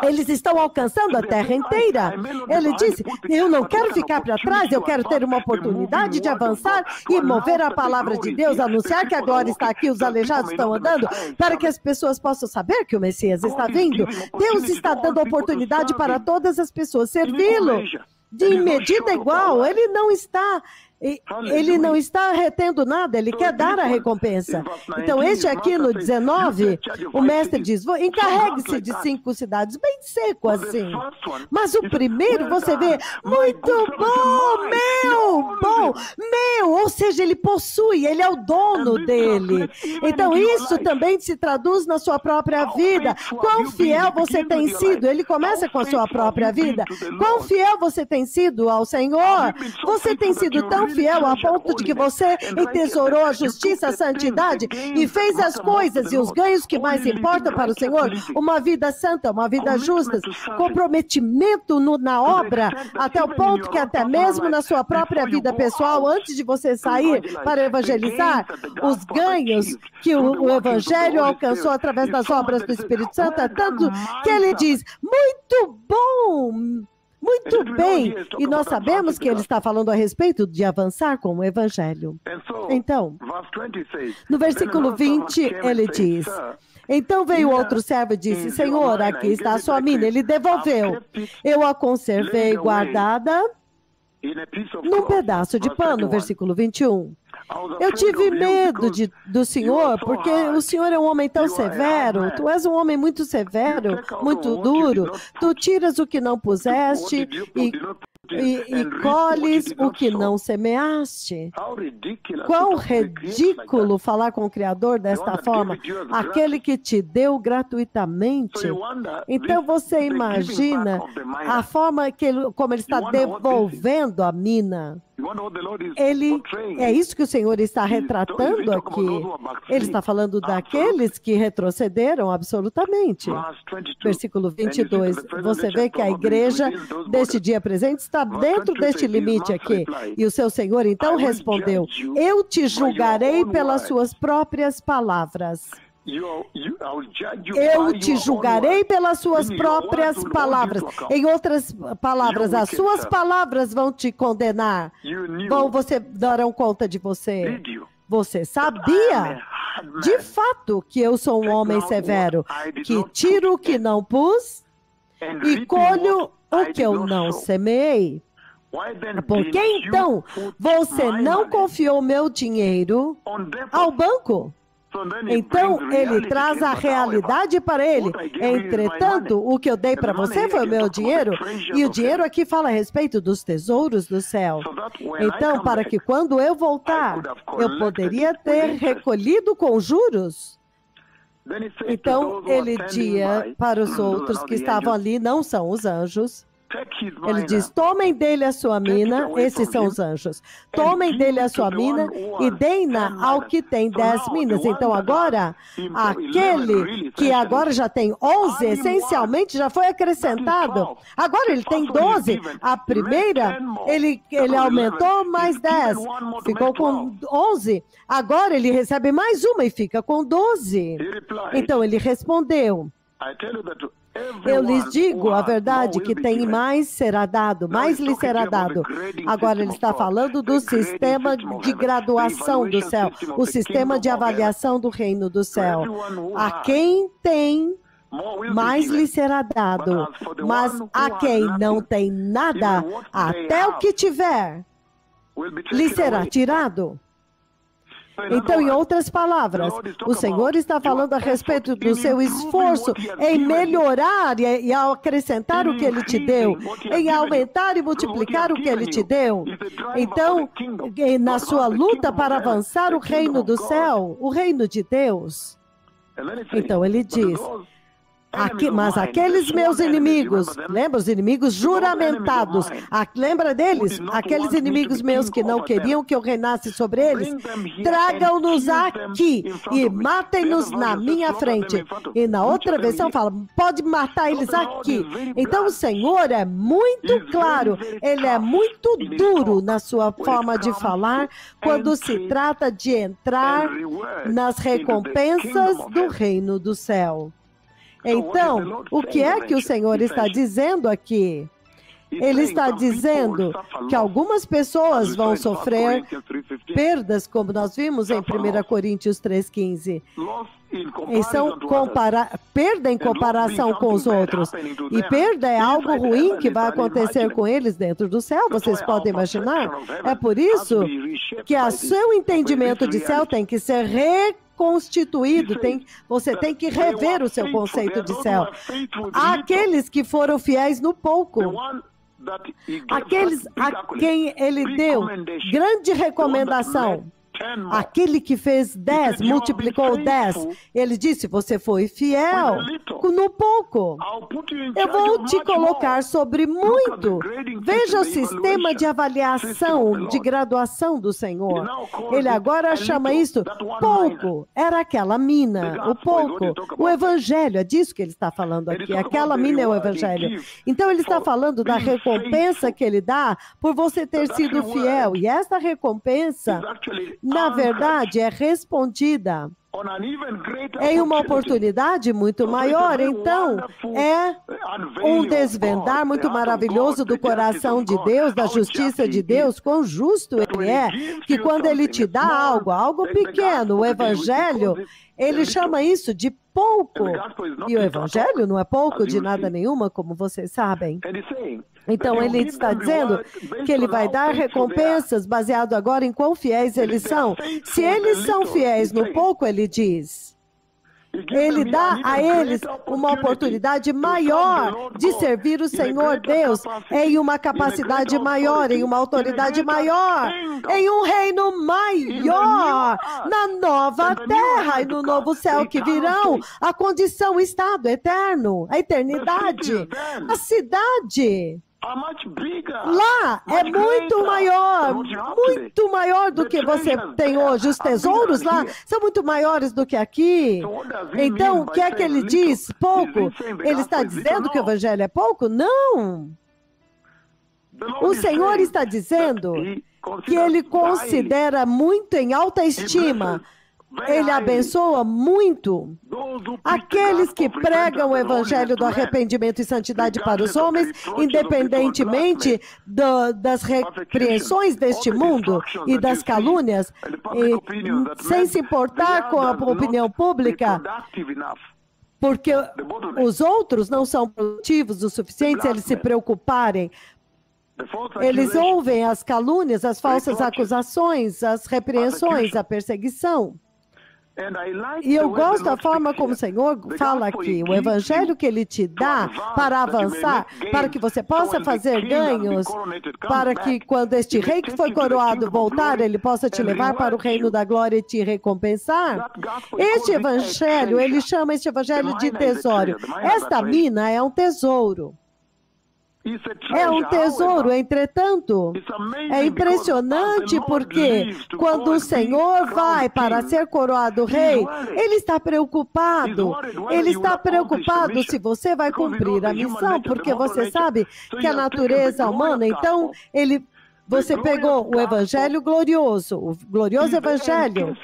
eles estão alcançando a terra inteira. Ele disse, eu não quero ficar para trás, eu quero ter uma oportunidade de avançar e mover a palavra de Deus, anunciar que a glória está aqui, os aleijados estão andando, para que as pessoas possam saber que o Messias está vindo. Deus está dando oportunidade para todas as pessoas servi-lo de medida igual. Ele não está retendo nada, ele quer dar a recompensa. Então, este aqui no 19, o mestre diz, encarregue-se de 5 cidades, bem seco assim. Mas o primeiro, você vê, muito bom, meu, ou seja, ele possui, ele é o dono dele. Então, isso também se traduz na sua própria vida. Quão fiel você tem sido? Ele começa com a sua própria vida. Quão fiel você tem sido ao Senhor? Você tem sido tão fiel a ponto de que você entesourou a justiça, a santidade e fez as coisas e os ganhos que mais importam para o Senhor, uma vida santa, uma vida justa, comprometimento na obra, até o ponto que até mesmo na sua própria vida pessoal, antes de você sair para evangelizar, os ganhos que o Evangelho alcançou através das obras do Espírito Santo, é tanto que ele diz, muito bom, muito bem, e nós sabemos que ele está falando a respeito de avançar com o Evangelho. Então, no versículo 20, ele diz, então veio outro servo e disse, Senhor, aqui está a sua mina. Ele devolveu, eu a conservei guardada num pedaço de pano, versículo 21. Eu tive medo do Senhor, porque o Senhor é um homem tão severo, tu és um homem muito severo, muito duro, tu tiras o que não puseste e colhes o que não semeaste. Quão ridículo falar com o Criador desta forma, aquele que te deu gratuitamente. Então você imagina a forma como ele está devolvendo a mina. É isso que o Senhor está retratando aqui. Ele está falando daqueles que retrocederam absolutamente. Versículo 22. Você vê que a igreja deste dia presente está dentro deste limite aqui. E o seu Senhor então respondeu, eu te julgarei pelas suas próprias palavras. Eu te julgarei pelas suas próprias palavras. Em outras palavras, as suas palavras vão te condenar. Você darão conta de você. Você sabia, de fato, que eu sou um homem severo, que tiro o que não pus e colho o que eu não semeei. Por que então você não confiou meu dinheiro ao banco? Então, ele traz a realidade para ele. Entretanto, o que eu dei para você foi o meu dinheiro. E o dinheiro aqui fala a respeito dos tesouros do céu. Então, para que quando eu voltar, eu poderia ter recolhido com juros. Então, ele dizia para os outros que estavam ali, não são os anjos. Ele diz, tomem dele a sua mina, esses são os anjos. Tomem dele a sua mina e deem-na ao que tem 10 minas. Então agora, aquele que agora já tem 11, essencialmente já foi acrescentado. Agora ele tem 12. A primeira, ele aumentou mais 10. Ficou com 11. Agora ele recebe mais uma e fica com 12. Então ele respondeu, eu lhes digo a verdade, que tem mais será dado, mais lhe será dado. Agora ele está falando do sistema de graduação do céu, o sistema de avaliação do reino do céu. A quem tem, mais lhe será dado, mas a quem não tem nada, até o que tiver, lhe será tirado. Então, em outras palavras, o Senhor está falando a respeito do seu esforço em melhorar e acrescentar o que Ele te deu, em aumentar e multiplicar o que Ele te deu. Então, na sua luta para avançar o reino do céu, o reino de Deus. Então, Ele diz... mas aqueles meus inimigos, lembra os inimigos juramentados, lembra deles? Aqueles inimigos meus que não queriam que eu reinasse sobre eles, tragam-nos aqui e matem-nos na minha frente. E na outra versão fala, pode matar eles aqui. Então o Senhor é muito claro, Ele é muito duro na sua forma de falar quando se trata de entrar nas recompensas do reino do céu. Então, o que é que o Senhor está dizendo aqui? Ele está dizendo que algumas pessoas vão sofrer perdas, como nós vimos em 1 Coríntios 3,15. E são perda em comparação com os outros. E perda é algo ruim que vai acontecer com eles dentro do céu, vocês podem imaginar? É por isso que o seu entendimento de céu tem que ser reconstituído, você tem que rever o seu conceito de céu. Aqueles que foram fiéis no pouco, aqueles a quem Ele deu grande recomendação, aquele que fez 10, multiplicou 10, Ele disse, você foi fiel no pouco, eu vou te colocar sobre muito. Veja o sistema de avaliação, de graduação do Senhor. Ele agora chama isso pouco, era aquela mina, o pouco, o evangelho, é disso que ele está falando aqui, aquela mina é o evangelho. Então ele está falando da recompensa que ele dá por você ter sido fiel, e essa recompensa, na verdade, é respondida em uma oportunidade muito maior. Então, é um desvendar muito maravilhoso do coração de Deus, da justiça de Deus, quão justo Ele é, que quando Ele te dá algo pequeno, o Evangelho, Ele chama isso de pouco. E o Evangelho não é pouco de nada nenhuma, como vocês sabem. Então, Ele está dizendo que Ele vai dar recompensas baseado agora em quão fiéis eles são. Se eles são fiéis no pouco, Ele diz, Ele dá a eles uma oportunidade maior de servir o Senhor Deus em uma capacidade maior, em uma autoridade maior, em um reino maior, na nova terra e no novo céu que virão, a condição, o estado eterno, a eternidade, a cidade. Lá é muito maior do que você tem hoje. Os tesouros lá são muito maiores do que aqui. Então, o que é que ele diz? Pouco. Ele está dizendo que o evangelho é pouco? Não. O Senhor está dizendo que Ele considera muito em alta estima. Ele abençoa muito aqueles que pregam o evangelho do arrependimento e santidade para os homens, independentemente das repreensões deste mundo e das calúnias, sem se importar com a opinião pública, porque os outros não são produtivos o suficiente se eles se preocuparem. Eles ouvem as calúnias, as falsas acusações, as repreensões, a perseguição. E eu gosto da forma como o Senhor fala aqui, o evangelho que Ele te dá para avançar, para que você possa fazer ganhos, para que quando este rei que foi coroado voltar, ele possa te levar para o reino da glória e te recompensar. Este evangelho, ele chama este evangelho de tesouro. Esta mina é um tesouro. É um tesouro, entretanto, é impressionante porque quando o Senhor vai para ser coroado rei, Ele está preocupado. Ele está preocupado se você vai cumprir a missão, porque você sabe que a natureza humana, então, você pegou o evangelho glorioso, o glorioso evangelho.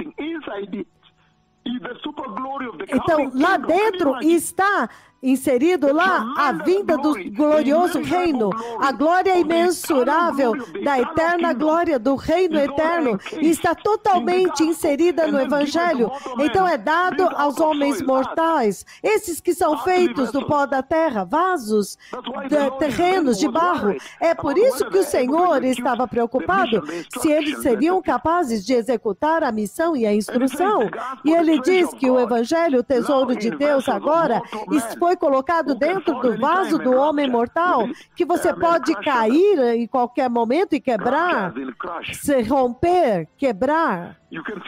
Então, lá dentro está inserido lá a vinda do glorioso reino, a glória imensurável da eterna glória do reino eterno está totalmente inserida no Evangelho. Então é dado aos homens mortais, esses que são feitos do pó da terra, vasos terrenos de barro. É por isso que o Senhor estava preocupado se eles seriam capazes de executar a missão e a instrução. E ele diz que o Evangelho, o tesouro de Deus, agora foi colocado dentro do vaso do homem mortal, que você pode cair em qualquer momento e quebrar, se romper, quebrar.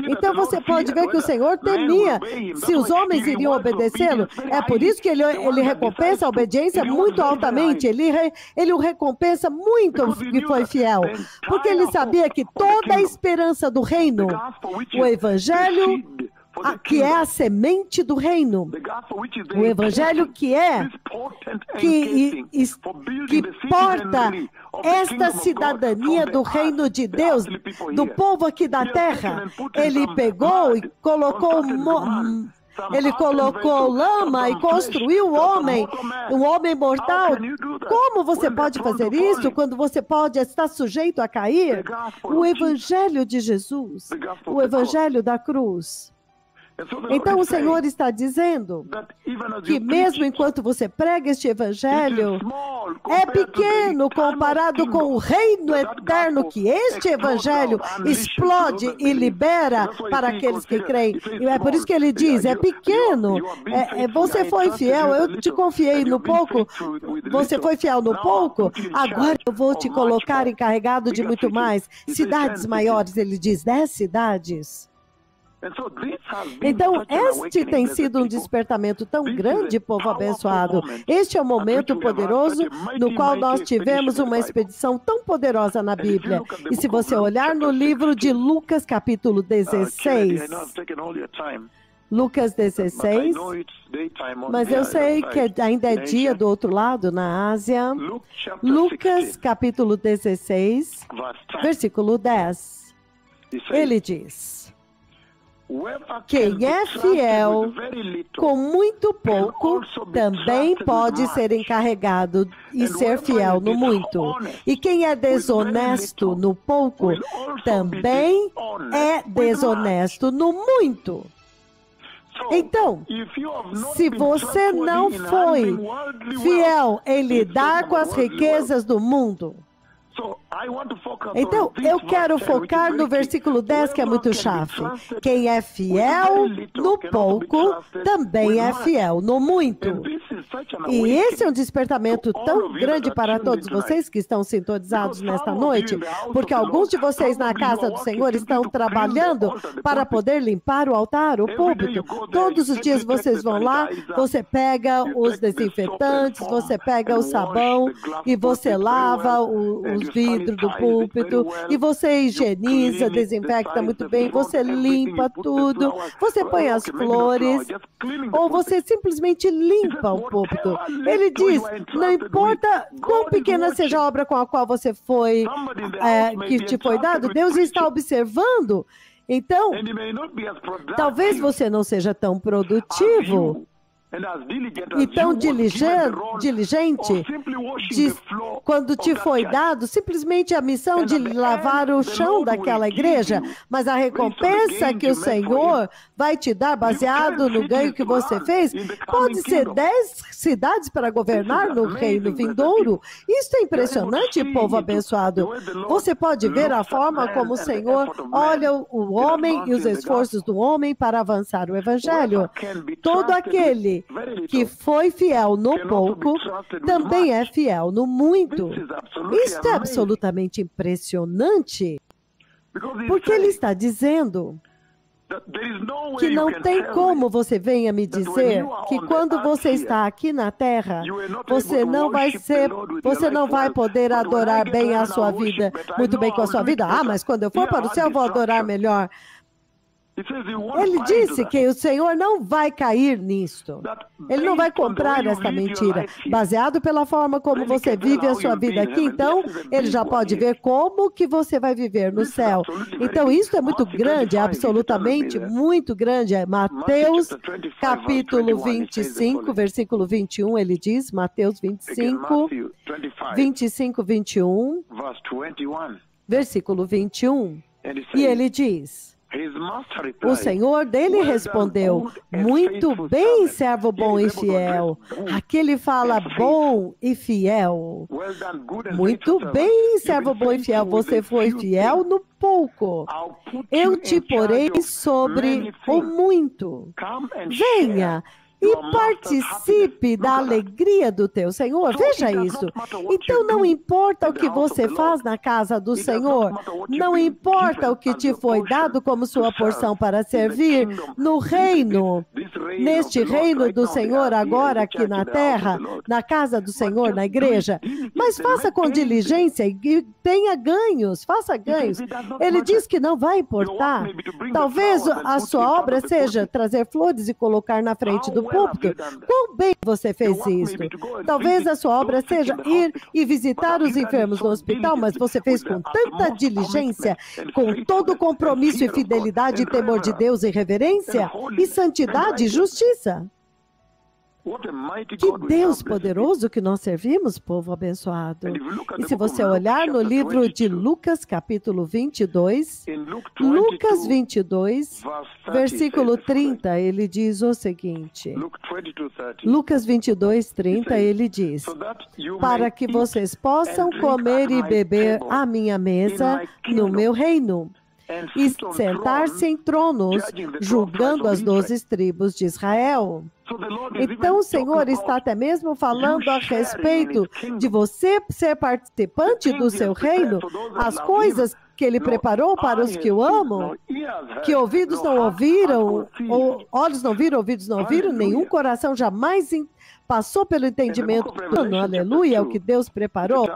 Então você pode ver que o Senhor temia se os homens iriam obedecê-lo. É por isso que ele recompensa a obediência muito altamente. Ele o recompensa muito que foi fiel. Porque ele sabia que toda a esperança do reino, o Evangelho, que é a semente do reino, o Evangelho que porta esta cidadania do reino de Deus, do povo aqui da terra. Ele pegou e colocou lama e construiu um homem mortal. Como você pode fazer isso quando você pode estar sujeito a cair? O Evangelho de Jesus, o Evangelho da cruz. Então o Senhor está dizendo que mesmo enquanto você prega este Evangelho, é pequeno comparado com o reino eterno que este Evangelho explode e libera para aqueles que creem. E é por isso que ele diz, é pequeno, você foi fiel, eu te confiei no pouco, você foi fiel no pouco, agora eu vou te colocar encarregado de muito mais. Cidades maiores, ele diz, 10 cidades. Então, este tem sido um despertamento tão grande, povo abençoado. Este é o momento poderoso no qual nós tivemos uma expedição tão poderosa na Bíblia. E se você olhar no livro de Lucas, capítulo 16, Lucas 16, mas eu sei que ainda é dia do outro lado, na Ásia. Lucas, capítulo 16, versículo 10. Ele diz: quem é fiel com muito pouco, também pode ser encarregado e ser fiel no muito. E quem é desonesto no pouco, também é desonesto no muito. Então, se você não foi fiel em lidar com as riquezas do mundo, então, eu quero focar no versículo 10, que é muito chave. Quem é fiel no pouco, também é fiel no muito. E esse é um despertamento tão grande para todos vocês que estão sintonizados nesta noite, porque alguns de vocês na casa do Senhor estão trabalhando para poder limpar o altar, o púlpito. Todos os dias vocês vão lá, você pega os desinfetantes, você pega o sabão e você lava os vidros do púlpito e você higieniza, desinfecta muito bem, você limpa tudo, você põe as flores ou você simplesmente limpa o púlpito. Ele diz, não importa quão pequena seja a obra com a qual você foi, que te foi dado, Deus está observando. Então, talvez você não seja tão produtivo e tão diligente quando te foi dado simplesmente a missão de lavar o chão daquela igreja, mas a recompensa que o Senhor vai te dar baseado no ganho que você fez, pode ser 10 cidades para governar no reino vindouro. Isso é impressionante, povo abençoado. Você pode ver a forma como o Senhor olha o homem e os esforços do homem para avançar o Evangelho. Todo aquele que foi fiel no pouco, também é fiel no muito. Isso é absolutamente impressionante, porque ele está dizendo que não tem como você venha me dizer que quando você está aqui na terra, você não vai poder adorar bem a sua vida, muito bem com a sua vida. Ah, mas quando eu for para o céu, eu vou adorar melhor. Ele disse que o Senhor não vai cair nisto. Ele não vai comprar esta mentira. Baseado pela forma como você vive a sua vida aqui, então, ele já pode ver como que você vai viver no céu. Então, isso é muito grande, absolutamente muito grande. Mateus, capítulo 25, versículo 21, ele diz, Mateus 25, 25, 21, versículo 21, e ele diz... O Senhor dele respondeu, muito bem, servo bom e fiel. Aqui ele fala bom e fiel. Muito bem, servo bom e fiel. Você foi fiel no pouco. Eu te porei sobre o muito. Venha e participe da alegria do teu Senhor. Veja isso. Então não importa o que você faz na casa do Senhor, não importa o que te foi dado como sua porção para servir no reino, neste reino do Senhor agora aqui na terra, na casa do Senhor, na igreja, mas faça com diligência e tenha ganhos, faça ganhos. Ele diz que não vai importar. Talvez a sua obra seja trazer flores e colocar na frente do púlpito. Quão bem você fez isso? Talvez a sua obra seja ir e visitar os enfermos no hospital, mas você fez com tanta diligência, com todo o compromisso e fidelidade e temor de Deus e reverência, e santidade e justiça. Que Deus poderoso que nós servimos, povo abençoado. E se você olhar no livro de Lucas, capítulo 22, Lucas 22, versículo 30, ele diz o seguinte. Lucas 22, 30, ele diz, para que vocês possam comer e beber à minha mesa no meu reino, e sentar-se em tronos, julgando as 12 tribos de Israel. Então o Senhor está até mesmo falando a respeito de você ser participante do seu reino, as coisas que Ele preparou para os que o amam, que ouvidos não ouviram, ou olhos não viram, ouvidos não ouviram, nenhum coração jamais passou pelo entendimento humano. Aleluia, é o que Deus preparou.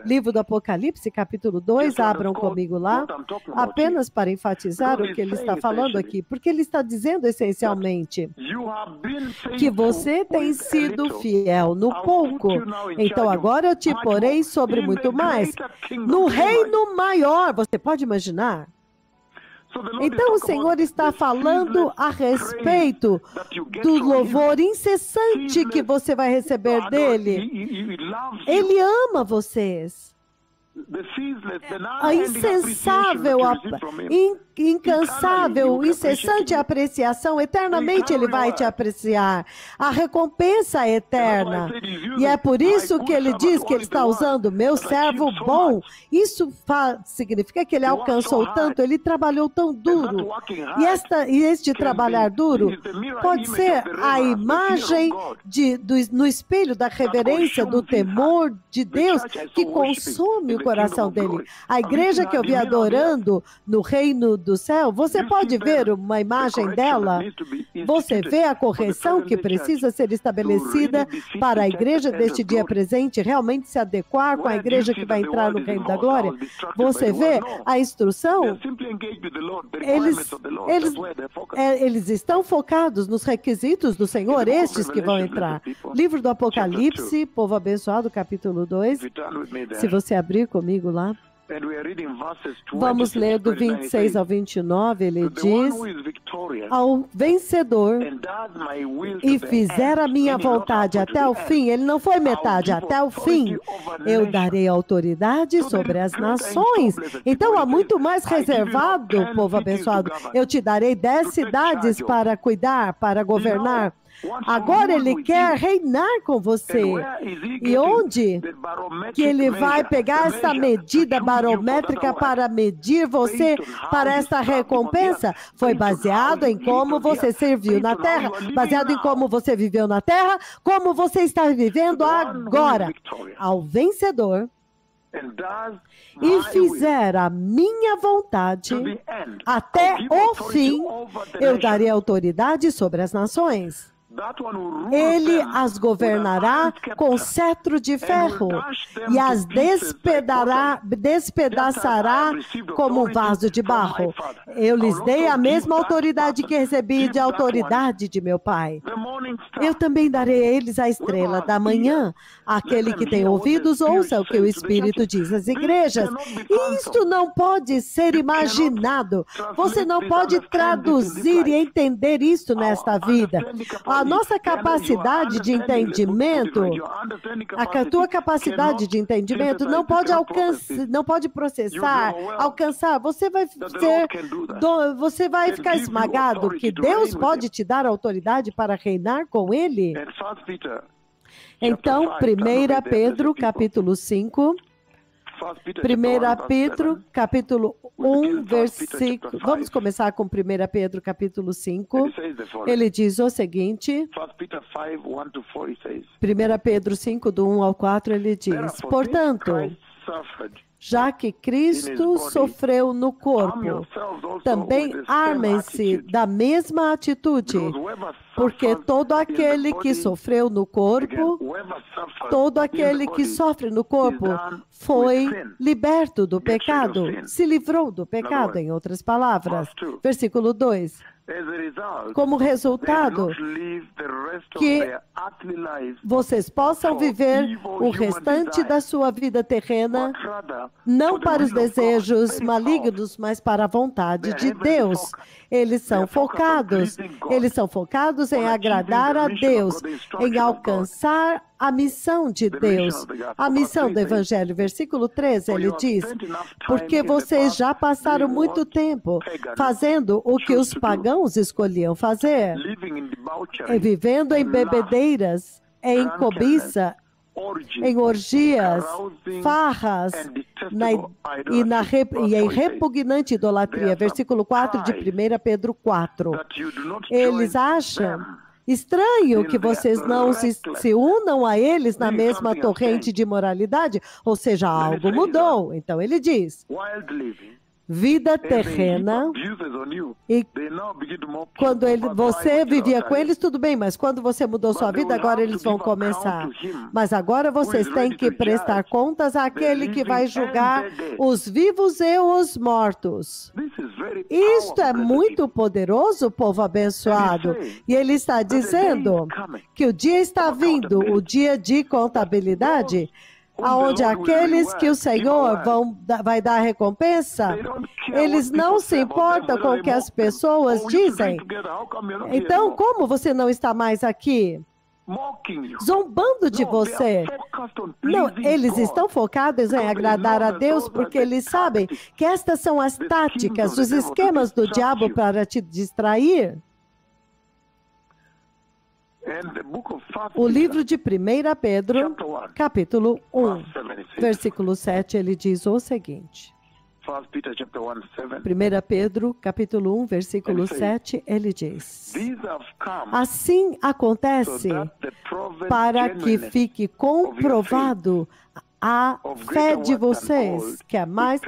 Livro do Apocalipse, capítulo 2, abram comigo lá, apenas para enfatizar o que ele está falando aqui, porque ele está dizendo essencialmente que você tem sido fiel no pouco, então agora eu te porei sobre muito mais. No reino maior, você pode imaginar? Então o Senhor está falando a respeito do louvor incessante que você vai receber dele. Ele ama vocês. A incansável, incessante apreciação, eternamente Ele vai te apreciar. A recompensa é eterna. E é por isso que Ele diz que Ele está usando meu servo bom. Isso significa que Ele alcançou tanto, Ele trabalhou tão duro. E este trabalhar duro pode ser a imagem no espelho da reverência, do temor de Deus que consome o coração dele. A igreja que eu vi adorando no reino do céu, você pode ver uma imagem dela? Você vê a correção que precisa ser estabelecida para a igreja deste dia presente realmente se adequar com a igreja que vai entrar no reino da glória? Você vê a instrução? Eles estão focados nos requisitos do Senhor, estes que vão entrar. Livro do Apocalipse, povo abençoado, capítulo 2. Se você abrir comigo lá. Vamos ler do 26 ao 29, ele diz, ao vencedor e fizer a minha vontade até o fim, ele não foi metade, até o fim, eu darei autoridade sobre as nações. Então há muito mais reservado, povo abençoado, eu te darei 10 cidades para cuidar, para governar. Agora Ele quer reinar com você. E onde que Ele vai pegar essa medida barométrica para medir você para esta recompensa? Foi baseado em como você serviu na terra, baseado em como você viveu na terra, como você está vivendo agora. Ao vencedor e fizer a minha vontade até o fim, eu darei autoridade sobre as nações. Ele as governará com cetro de ferro e as despedaçará como um vaso de barro. Eu lhes dei a mesma autoridade que recebi de autoridade de meu Pai. Eu também darei a eles a estrela da manhã. Aquele que tem ouvidos, ouça o que o Espírito diz às igrejas. Isto não pode ser imaginado. Você não pode traduzir e entender isto nesta vida. A nossa capacidade de entendimento, a tua capacidade de entendimento não pode alcançar, não pode processar, alcançar. Você vai ficar esmagado que Deus pode te dar autoridade para reinar com Ele. Então, 1 Pedro, capítulo 5, 1 Pedro, capítulo 1, versículo... Vamos começar com 1 Pedro, capítulo 5. Ele diz o seguinte, 1 Pedro 5, do 1 ao 4, ele diz, portanto, já que Cristo sofreu no corpo, também armem-se da mesma atitude, porque todo aquele que sofreu no corpo, todo aquele que sofre no corpo, foi liberto do pecado, se livrou do pecado, em outras palavras. Versículo 2. Como resultado, que vocês possam viver o restante da sua vida terrena, não para os desejos malignos, mas para a vontade de Deus. Eles são focados em agradar a Deus, em alcançar a missão de Deus, a missão do Evangelho. Versículo 13, ele diz, porque vocês já passaram muito tempo fazendo o que os pagãos escolhiam fazer, vivendo em bebedeiras, em cobiça, em orgias, farras e em repugnante idolatria. Versículo 4 de 1 Pedro 4. Eles acham estranho que vocês não se unam a eles na mesma torrente de moralidade, ou seja, algo mudou. Então ele diz, vida terrena, e quando você vivia com eles, tudo bem, mas quando você mudou sua vida, agora eles vão começar. Mas agora vocês têm que prestar contas àquele que vai julgar os vivos e os mortos. Isto é muito poderoso, povo abençoado. E ele está dizendo que o dia está vindo, o dia de contabilidade, aonde aqueles que o Senhor vai dar recompensa, eles não se importam com o que as pessoas dizem. Então, como você não está mais aqui? Zombando de você. Não, eles estão focados em agradar a Deus porque eles sabem que estas são as táticas, os esquemas do diabo para te distrair. O livro de 1 Pedro, capítulo 1, versículo 7, ele diz o seguinte. 1 Pedro, capítulo 1, versículo 7, ele diz, assim acontece para que fique comprovado a fé de vocês, que é mais,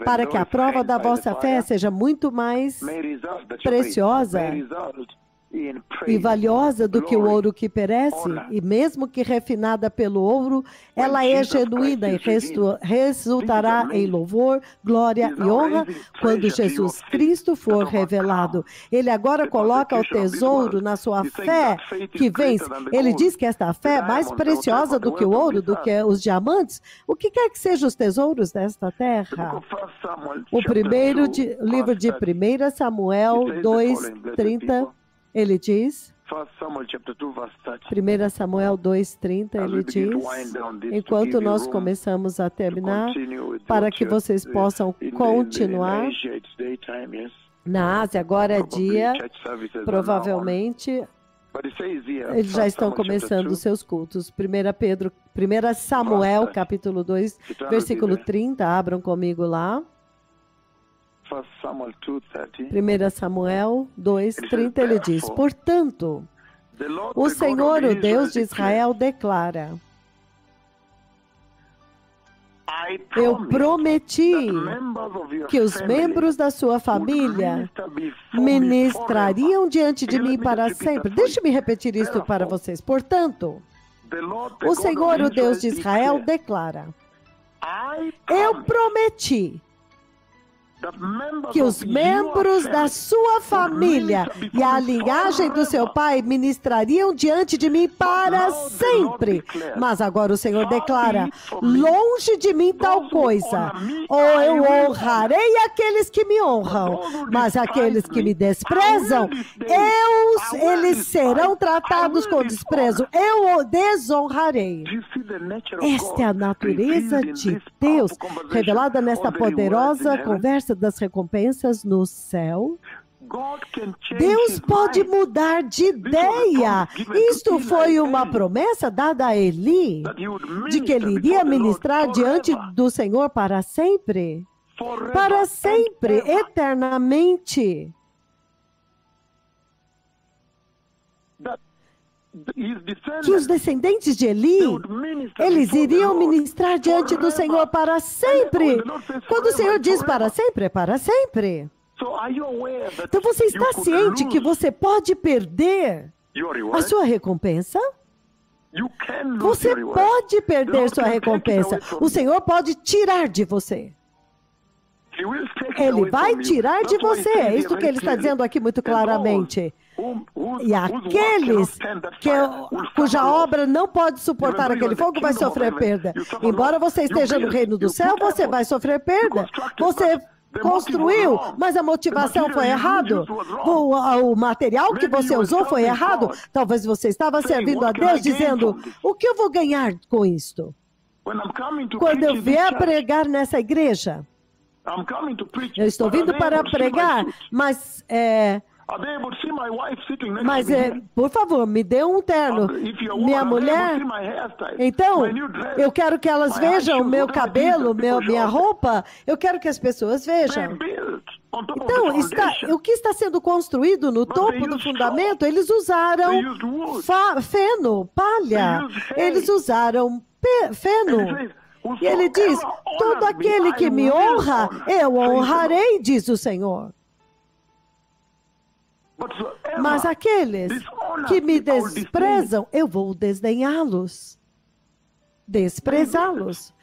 para que a prova da vossa fé seja muito mais preciosa e valiosa do que o ouro que perece, e mesmo que refinada pelo ouro, ela é genuína e resultará em louvor, glória e honra quando Jesus Cristo for revelado. Ele agora coloca o tesouro na sua fé que vence. Ele diz que esta fé é mais preciosa do que o ouro, do que os diamantes. O que quer que sejam os tesouros desta terra? O primeiro livro de 1 Samuel 2:30, ele diz, 1 Samuel 2:30, ele diz, enquanto nós começamos a terminar, para que vocês possam continuar. Na Ásia agora é dia, provavelmente, eles já estão começando os seus cultos. 1 Samuel, capítulo 2, versículo 30, abram comigo lá. 1 Samuel 2:30, ele diz, portanto, o Senhor, o Deus de Israel, declara, Eu prometi que os membros da sua família ministrariam diante de mim para sempre. Deixe-me repetir isto para vocês. Portanto, o Senhor, o Deus de Israel, declara: eu prometi que os membros da sua família e a linhagem do seu pai ministrariam diante de mim para sempre. Mas agora o Senhor declara: longe de mim tal coisa. Ou eu honrarei aqueles que me honram, mas aqueles que me desprezam, eles serão tratados com desprezo. Eu o desonrarei. Esta é a natureza de Deus, revelada nesta poderosa conversa das recompensas no céu. Deus pode mudar de ideia. Isto foi uma promessa dada a Eli, de que ele iria ministrar diante do Senhor para sempre. Para sempre, eternamente. Que os descendentes de Eli, eles iriam ministrar diante do Senhor para sempre. Quando o Senhor diz para sempre, é para sempre. Então você está ciente que você pode perder a sua recompensa? Você pode perder sua recompensa. O Senhor pode tirar de você. Ele vai tirar de você. É isso que ele está dizendo aqui muito claramente. E aqueles cuja obra não pode suportar aquele fogo vai sofrer perda. Embora você esteja no reino do céu, você vai sofrer perda. Você construiu, mas a motivação foi errada. O material que você usou foi errado. Talvez você estava servindo a Deus dizendo: o que eu vou ganhar com isto? Quando eu vier pregar nessa igreja, eu estou vindo para pregar, mas por favor, me dê um terno. Minha mulher, então, eu quero que elas vejam o meu cabelo, minha roupa. Eu quero que as pessoas vejam. Então, o que está sendo construído no topo do fundamento, eles usaram feno, palha. Eles usaram feno. E ele diz: todo aquele que me honra, eu honrarei, diz o Senhor. Mas aqueles que me desprezam, eu vou desdenhá-los, desprezá-los.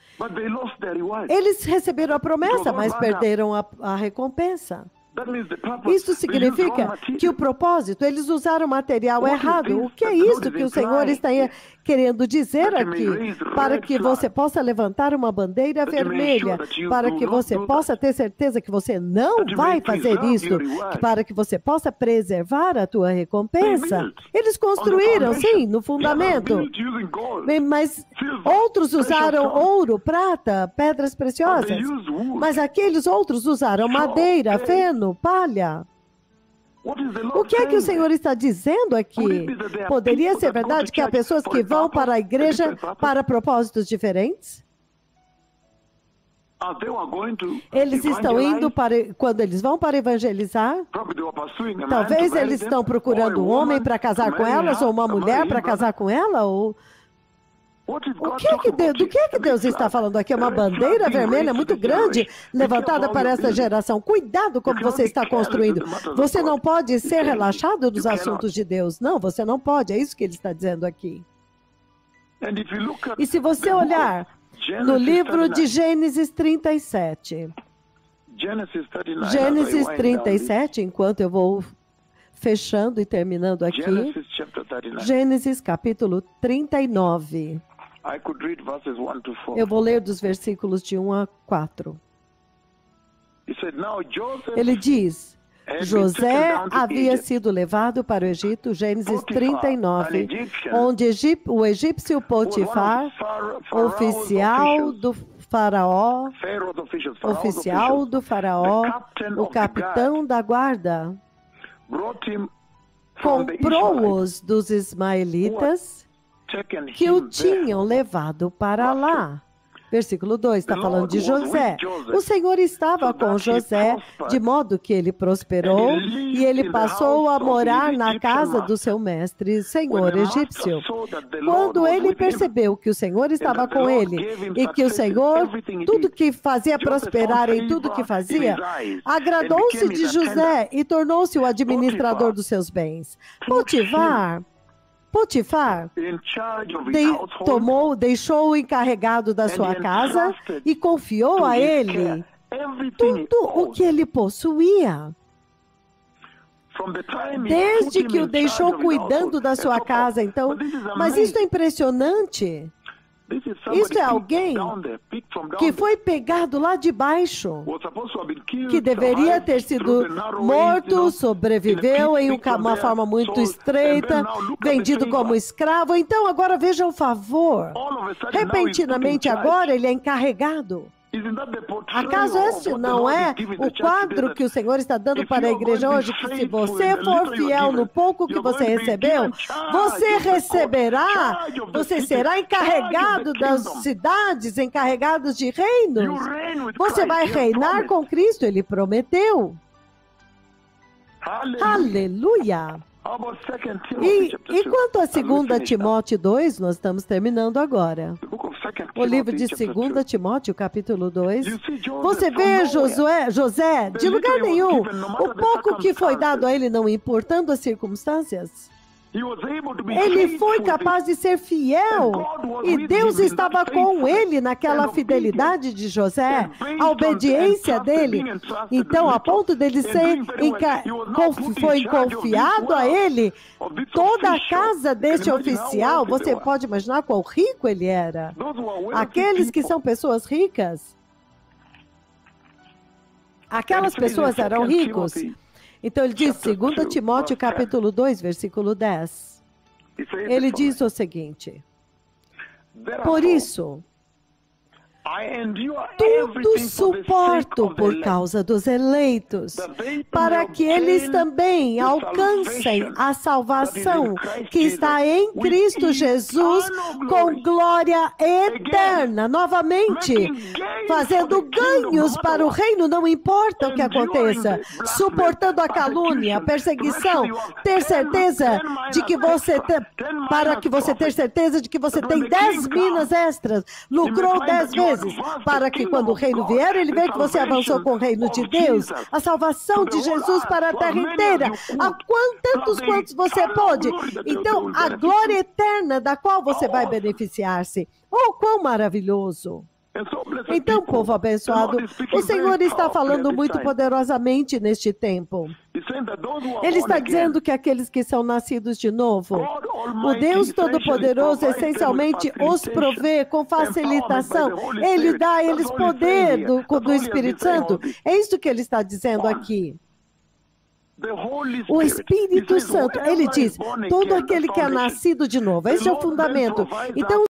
Eles receberam a promessa, mas perderam a recompensa. Isso significa que o propósito, eles usaram material errado. O que é isso que o Senhor está querendo dizer aqui? Para que você possa levantar uma bandeira vermelha, para que você possa ter certeza que você não vai fazer isso, para que você possa preservar a tua recompensa. Eles construíram, sim, no fundamento, mas outros usaram ouro, prata, pedras preciosas, mas aqueles outros usaram madeira, feno, palha. O que é que o Senhor está dizendo aqui? Poderia ser verdade que há pessoas que vão para a igreja para propósitos diferentes? Eles estão indo para, quando eles vão para evangelizar, talvez eles estão procurando um homem para casar com elas, ou uma mulher para casar com ela, ou... do que é que Deus está falando aqui? É uma bandeira vermelha muito grande levantada para essa geração. Cuidado como você está construindo. Você não pode ser relaxado dos assuntos de Deus. Não, você não pode. É isso que ele está dizendo aqui. E se você olhar no livro de Gênesis 37, Gênesis 37, enquanto eu vou fechando e terminando aqui, Gênesis capítulo 39. Eu vou ler dos versículos de 1 a 4. Ele diz: José havia sido levado para o Egito, Gênesis 39, onde o egípcio Potifar, oficial do faraó, o capitão da guarda, comprou-os dos ismaelitas que o tinham levado para lá. Versículo 2, está falando de José. O Senhor estava com José, de modo que ele prosperou, e ele passou a morar na casa do seu mestre, senhor egípcio. Quando ele percebeu que o Senhor estava com ele, e que o Senhor, tudo que fazia prosperar em tudo que fazia, agradou-se de José e tornou-se o administrador dos seus bens. Potifar deixou o encarregado da sua casa e confiou a ele tudo o que ele possuía. Desde que o deixou cuidando da sua casa, então, mas isso é impressionante. Isso é alguém que foi pegado lá de baixo, que deveria ter sido morto, sobreviveu em uma forma muito estreita, vendido como escravo. Então, agora veja o favor. Repentinamente, agora ele é encarregado. Acaso este não é o quadro que o Senhor está dando para a igreja hoje? Que se você for fiel no pouco que você recebeu, você receberá, você será encarregado das cidades, encarregado de reinos. Você vai reinar com Cristo, Ele prometeu. Aleluia! E quanto a 2 Timóteo 2, nós estamos terminando agora. O livro de 2 Timóteo, capítulo 2. Você vê José, de lugar nenhum, o pouco que foi dado a ele, não importando as circunstâncias. Ele foi capaz de ser fiel e Deus estava com ele naquela fidelidade de José, a obediência dele. Então, a ponto dele foi confiado a ele toda a casa deste oficial. Você pode imaginar quão rico ele era. Aqueles que são pessoas ricas, aquelas pessoas eram ricos. Então ele diz, 2 Timóteo capítulo 2, versículo 10. Ele diz o seguinte: por isso, tudo suporto por causa dos eleitos, para que eles também alcancem a salvação que está em Cristo Jesus com glória eterna. Novamente, fazendo ganhos para o reino, não importa o que aconteça, suportando a calúnia, a perseguição, ter certeza de que para que você ter certeza de que você tem 10 minas extras, lucrou 10 vezes, para que quando o reino vier, ele veja que você avançou com o reino de Deus, a salvação de Jesus para a terra inteira, a tantos quantos você pode. Então, a glória eterna da qual você vai beneficiar-se. Oh, quão maravilhoso! Então, povo abençoado, o Senhor está falando muito poderosamente neste tempo. Ele está dizendo que aqueles que são nascidos de novo, o Deus Todo-Poderoso essencialmente os provê com facilitação. Ele dá a eles poder do Espírito Santo. É isso que ele está dizendo aqui. O Espírito Santo, ele diz, todo aquele que é nascido de novo, esse é o fundamento. Então,